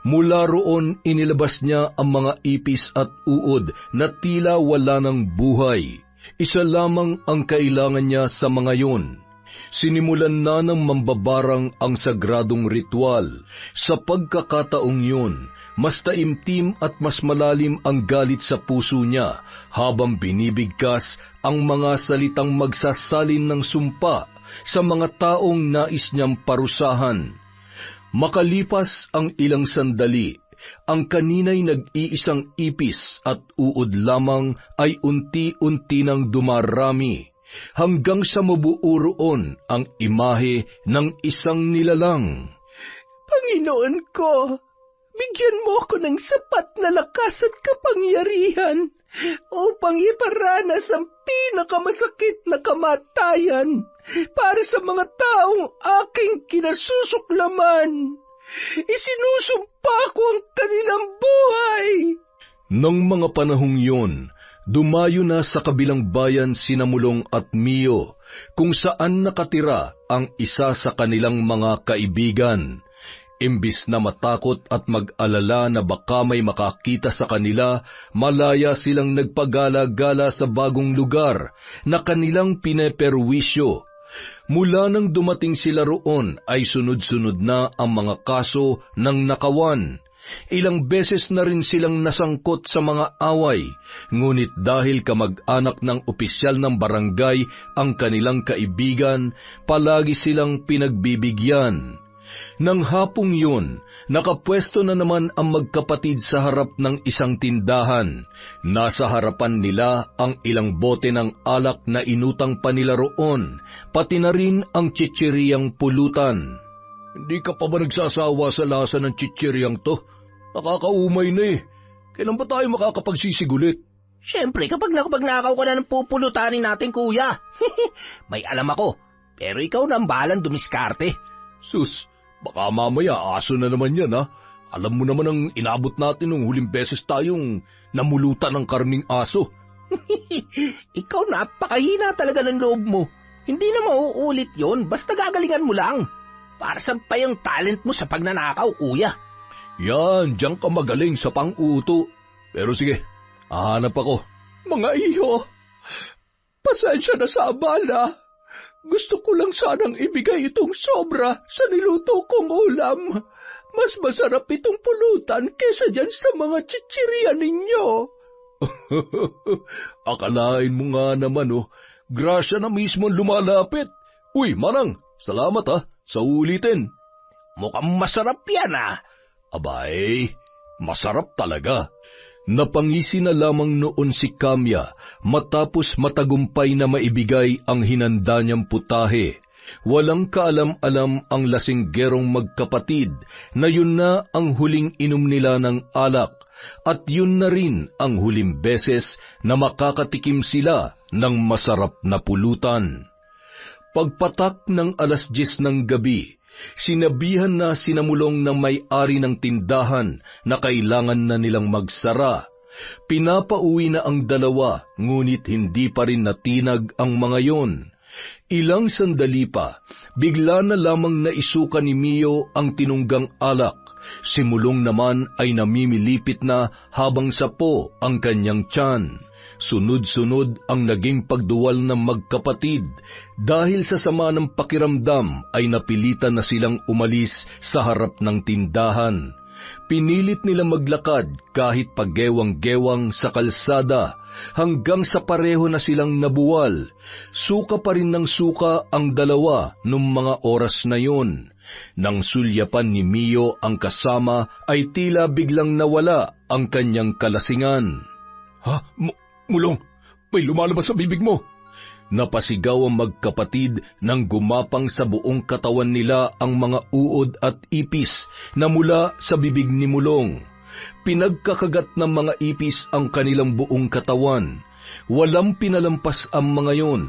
Mula roon inilabas niya ang mga ipis at uod na tila wala ng buhay. Isa lamang ang kailangan niya sa mga yun. Sinimulan na ng mambabarang ang sagradong ritual. Sa pagkakataong yun, mas taimtim at mas malalim ang galit sa puso niya habang binibigkas ang mga salitang magsasalin ng sumpa sa mga taong nais niyang parusahan. Makalipas ang ilang sandali, ang kanina'y nag-iisang ipis at uod lamang ay unti-unti nang dumarami, hanggang sa mabuo roon ang imahe ng isang nilalang. Panginoon ko, bigyan mo ako ng sapat na lakas at kapangyarihan upang iparanas ang pinakamasakit na kamatayan para sa mga taong aking kinasusuklaman. Isinusumpa ko ang kanilang buhay. Nang mga panahong yun, dumayo na sa kabilang bayan sina Mulong at Mio, kung saan nakatira ang isa sa kanilang mga kaibigan. Imbis na matakot at mag-alala na baka may makakita sa kanila, malaya silang nagpagala-gala sa bagong lugar na kanilang pineperwisyo. Mula nang dumating sila roon ay sunod-sunod na ang mga kaso ng nakawan. Ilang beses na rin silang nasangkot sa mga away, ngunit dahil kamag-anak ng opisyal ng barangay ang kanilang kaibigan, palagi silang pinagbibigyan. Nang hapong yun, nakapwesto na naman ang magkapatid sa harap ng isang tindahan. Nasa harapan nila ang ilang bote ng alak na inutang pa nila roon, pati na rin ang chichiriyang pulutan. Hindi ka pa ba nagsasawa sa lasa ng chichiriyang to? Nakakaumay na Kailan ba tayo makakapagsisigulit? Siyempre, kapag nakapagnakaw ka na ng pupulutanin natin, kuya. May alam ako, pero ikaw na ang bahalang dumiskarte. Sus, baka mamaya aso na naman yan, ha? Alam mo naman ang inabot natin nung huling beses tayong namulutan ng karning aso. Ikaw napakahina talaga ng loob mo. Hindi na mauulit yon, basta gagalingan mo lang. Para saan pa yung talent mo sa pagnanakaw, kuya? Yan, diyan ka magaling sa pang-uto. Pero sige, hahanap ako. Mga iyo, pasensya na sa abala. Gusto ko lang sanang ibigay itong sobra sa niluto kong ulam. Mas masarap itong pulutan kesa dyan sa mga chichirya ninyo. Akalain mo nga naman, grasya na mismo lumalapit. Uy, Manang, salamat sa ulitin. Mukhang masarap yan Abay, masarap talaga. Napangisi na lamang noon si Kamya matapos matagumpay na maibigay ang hinanda niyang putahe. Walang kaalam-alam ang lasinggerong magkapatid na yun na ang huling inom nila ng alak at yun na rin ang huling beses na makakatikim sila ng masarap na pulutan. Pagpatak ng 10:00 ng gabi, Sinabihan na sinamulong ng may-ari ng tindahan na kailangan na nilang magsara. Pinapauwi na ang dalawa, ngunit hindi pa rin natinag ang mga yon. Ilang sandali pa, bigla na lamang naisuka ni Mio ang tinunggang alak. Si Mulong naman ay namimilipit na habang sapo ang kanyang tiyan. Sunod-sunod ang naging pagduwal ng magkapatid. Dahil sa sama ng pakiramdam ay napilitan na silang umalis sa harap ng tindahan. Pinilit nila maglakad kahit pagewang-gewang sa kalsada hanggang sa pareho na silang nabuwal. Suka pa rin ng suka ang dalawa nung mga oras na yun. Nang sulyapan ni Mio ang kasama ay tila biglang nawala ang kanyang kalasingan. Ha? Mulong, may lumalabas sa bibig mo. Napasigaw ang magkapatid nang gumapang sa buong katawan nila ang mga uod at ipis na mula sa bibig ni Mulong. Pinagkakagat ng mga ipis ang kanilang buong katawan. Walang pinalampas ang mga yon.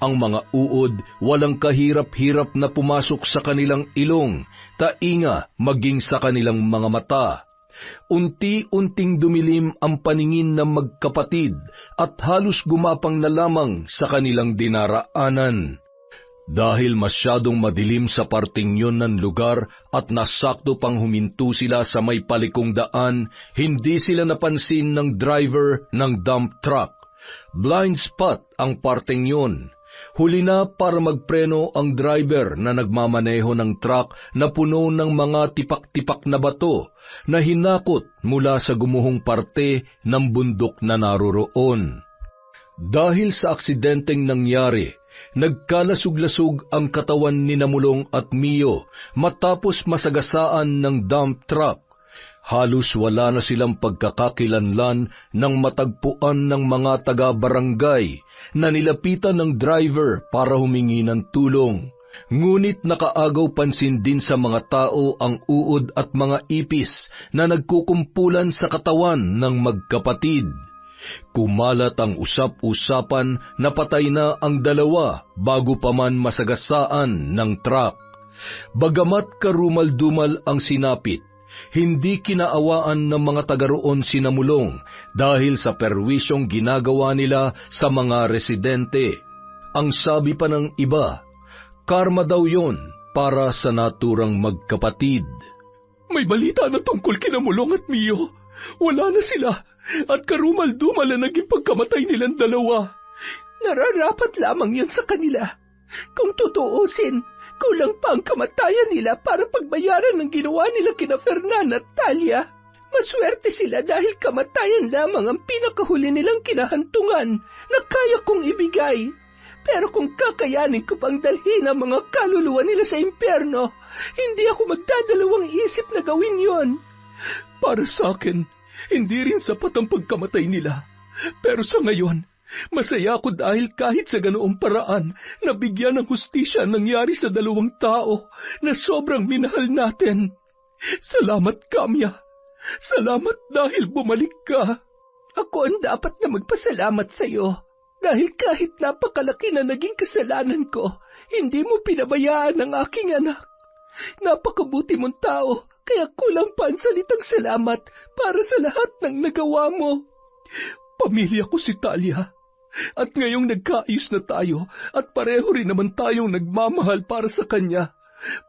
Ang mga uod walang kahirap-hirap na pumasok sa kanilang ilong, tainga maging sa kanilang mga mata. Unti-unting dumilim ang paningin ng magkapatid at halos gumapang na lamang sa kanilang dinaraanan. Dahil masyadong madilim sa parting yun ng lugar at nasakto pang huminto sila sa may palikong daan, hindi sila napansin ng driver ng dump truck. Blind spot ang parting yun. Huli na para magpreno ang driver na nagmamaneho ng truck na puno ng mga tipak-tipak na bato na hinakot mula sa gumuhong parte ng bundok na naroroon. Dahil sa aksidenteng nangyari, nagkalasug-lasug ang katawan ni Mulong at Mio matapos masagasaan ng dump truck. Halos wala na silang pagkakakilanlan nang matagpuan ng mga taga-barangay na nilapitan ng driver para humingi ng tulong. Ngunit nakaagaw pansin din sa mga tao ang uod at mga ipis na nagkukumpulan sa katawan ng magkapatid. Kumalat ang usap-usapan na patay na ang dalawa bago pa man masagasaan ng truck. Bagamat karumal-dumal ang sinapit, hindi kinaawaan ng mga taga roon si Mulong dahil sa perwisyong ginagawa nila sa mga residente. Ang sabi pa ng iba, karma daw yon para sa naturang magkapatid. May balita na tungkol kina Mulong at Mio. Wala na sila at karumal-dumal na naging pagkamatay nilang dalawa. Nararapat lamang yun sa kanila. Kung tutuusin, kulang pa ang kamatayan nila para pagbayaran ng ginawa nila kina Fernan at Talia. Maswerte sila dahil kamatayan lamang ang pinakahuli nilang kinahantungan na kaya kong ibigay. Pero kung kakayanin ko pang dalhin ang mga kaluluwa nila sa impyerno, hindi ako magdadalawang isip na gawin yon. Para sa akin, hindi rin sapat ang pagkamatay nila. Pero sa ngayon, masaya ako dahil kahit sa ganoong paraan, nabigyan ng hustisya ang nangyari sa dalawang tao na sobrang minahal natin. Salamat, Kamya. Salamat dahil bumalik ka. Ako ang dapat na magpasalamat sa iyo. Dahil kahit napakalaki na naging kasalanan ko, hindi mo pinabayaan ang aking anak. Napakabuti mong tao, kaya kulang pa ang salitang salamat para sa lahat ng nagawa mo. Pamilya ko si Talia. At ngayong nagkaayos na tayo at pareho rin naman tayong nagmamahal para sa kanya,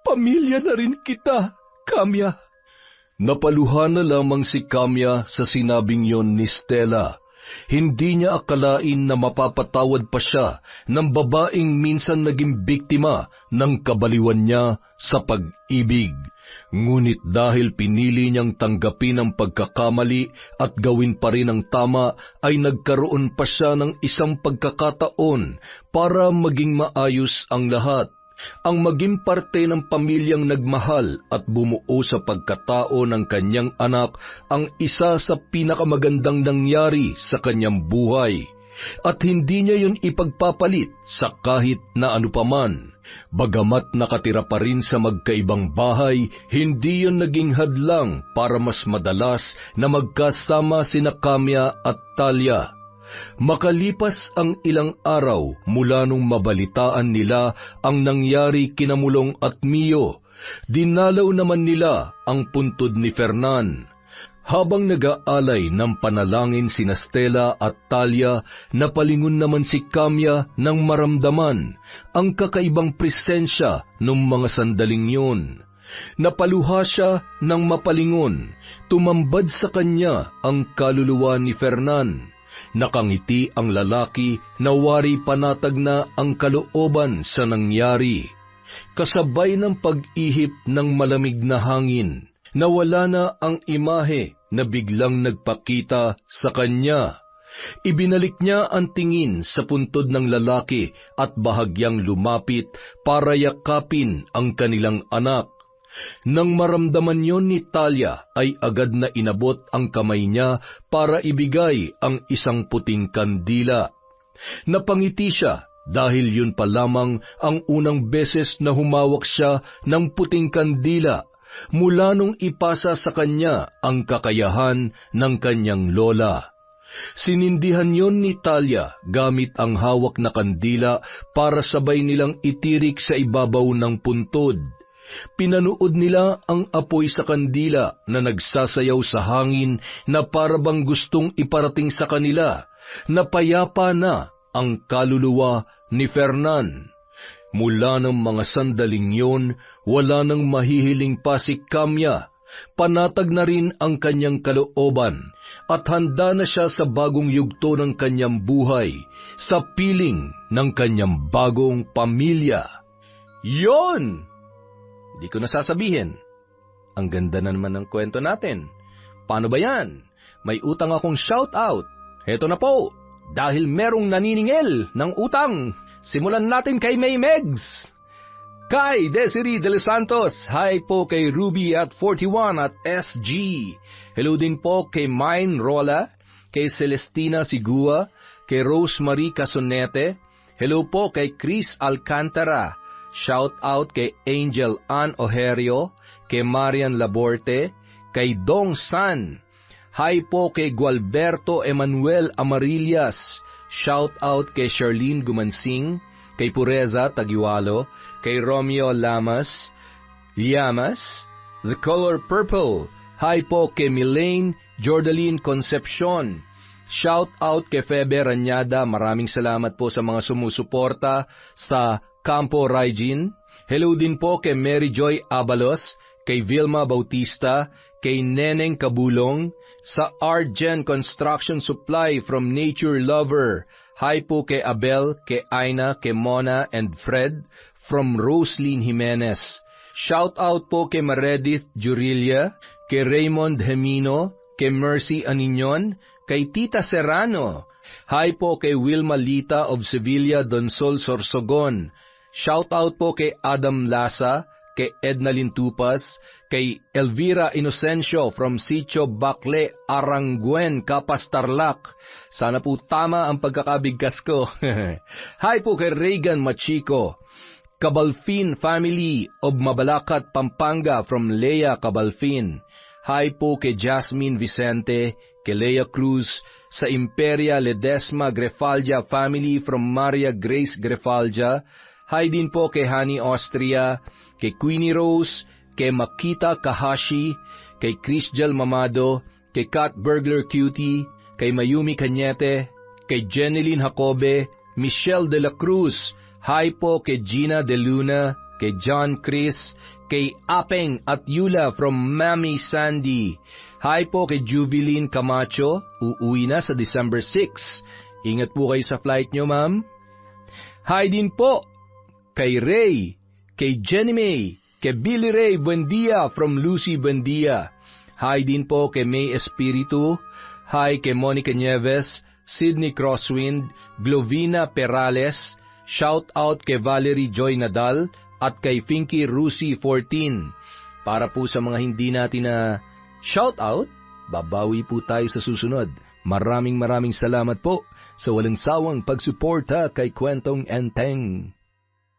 pamilya na rin kita, Kamya. Napaluhan na lamang si Kamya sa sinabing yon ni Stella. Hindi niya akalain na mapapatawad pa siya ng babaeng minsan naging biktima ng kabaliwan niya sa pag-ibig. Ngunit dahil pinili niyang tanggapin ang pagkakamali at gawin pa rin ang tama, ay nagkaroon pa siya ng isang pagkakataon para maging maayos ang lahat. Ang maging parte ng pamilyang nagmahal at bumuo sa pagkatao ng kanyang anak ang isa sa pinakamagandang nangyari sa kanyang buhay. At hindi niya yun ipagpapalit sa kahit na ano paman. Bagamat nakatira pa rin sa magkaibang bahay, hindi yun naging hadlang para mas madalas na magkasama sina Kamya at Talia. Makalipas ang ilang araw mula nung mabalitaan nila ang nangyari kina Mulong at Mio, dinalaw naman nila ang puntod ni Fernan. Habang nag-aalay ng panalangin sina Stella at Talia, napalingon naman si Kamya nang maramdaman ang kakaibang presensya ng mga sandaling yun. Napaluha siya nang mapalingon, tumambad sa kanya ang kaluluwa ni Fernan. Nakangiti ang lalaki na wari panatag na ang kalooban sa nangyari. Kasabay ng pag-ihip ng malamig na hangin, nawala na ang imahe na biglang nagpakita sa kanya. Ibinalik niya ang tingin sa puntod ng lalaki at bahagyang lumapit para yakapin ang kanilang anak. Nang maramdaman yon ni Talia, ay agad na inabot ang kamay niya para ibigay ang isang puting kandila. Napangiti siya dahil yun pa lamang ang unang beses na humawak siya ng puting kandila mula nung ipasa sa kanya ang kakayahan ng kanyang lola. Sinindihan yon ni Talia gamit ang hawak na kandila para sabay nilang itirik sa ibabaw ng puntod. Pinanood nila ang apoy sa kandila na nagsasayaw sa hangin na parabang gustong iparating sa kanila na payapa na ang kaluluwa ni Fernan. Mula ng mga sandaling yon, wala nang mahihiling pa si Kamya. Panatag na rin ang kanyang kalooban at handa na siya sa bagong yugto ng kanyang buhay, sa piling ng kanyang bagong pamilya. Yon! Di ko nasasabihin. Ang ganda na naman ng kwento natin. Paano ba yan? May utang akong shout-out. Heto na po, dahil merong naniningil ng utang. Simulan natin kay May Megs. Kay Desiree de los Santos, hi po kay Ruby at 41 at SG. Hello din po kay Mine Rola, kay Celestina Sigua, kay Rosemary Casonete. Hello po kay Chris Alcantara. Shout out kay Angel Ann Ojerio, kay Marian Laborte, kay Dong San. Hi po kay Gualberto Emanuel Amarillas. Shout out kay Charlene Gumansing, kay Pureza Tagiwalo, kay Romeo Llamas, The Color Purple. Hi po kay Milaine Jordaline Concepcion. Shout out kay Febe Ranyada. Maraming salamat po sa mga sumusuporta sa Campo Raijin. Hello din po kay Mary Joy Abalos, kay Vilma Bautista, kay Neneng Kabulong, sa Argen Construction Supply from Nature Lover. Hi po kay Abel, kay Aina, kay Mona and Fred from Roslyn Jimenez. Shout out po kay Meredith Jurilia, kay Raymond Hemino, kay Mercy Aniñon, kay Tita Serrano. Hi po kay Wilma Lita of Sevilla Donsol Sorsogon. Shout out po kay Adam Lasa, kay Edna Lintupas, kay Elvira Inocencio from Sitio Bacle, Aranguen, Capas, Tarlac. Sana po tama ang pagkakabigkas ko. Hi po kay Reagan Machico, Cabalfin family of Mabalacat, Pampanga from Lea Cabalfin. Hi po kay Jasmine Vicente, kay Lea Cruz, sa Imperia Ledesma Grefalja family from Maria Grace Grefalja. Hi din po kay Honey Austria, kay Queenie Rose, kay Makita Kahashi, kay Chrisjel Mamado, kay Kat Burglar Cutie, kay Mayumi Cañete, kay Jeneline Jacobe, Michelle de la Cruz. Hi po kay Gina de Luna, kay John Chris, kay Apeng at Yula from Mami Sandy. Hi po kay Jubilin Camacho, uuwi na sa December 6. Ingat po kayo sa flight nyo, ma'am. Hi din po kay Ray, kay Jenny May, kay Billy Ray Buendia from Lucy Buendia. Hi din po kay May Espiritu. Hi kay Monica Nieves, Sydney Crosswind, Glovina Perales. Shout out kay Valerie Joy Nadal at kay Finky Rusi 14. Para po sa mga hindi natin na shout out, babawi po tayo sa susunod. Maraming salamat po sa walang sawang pagsuporta kay Kwentong Enteng.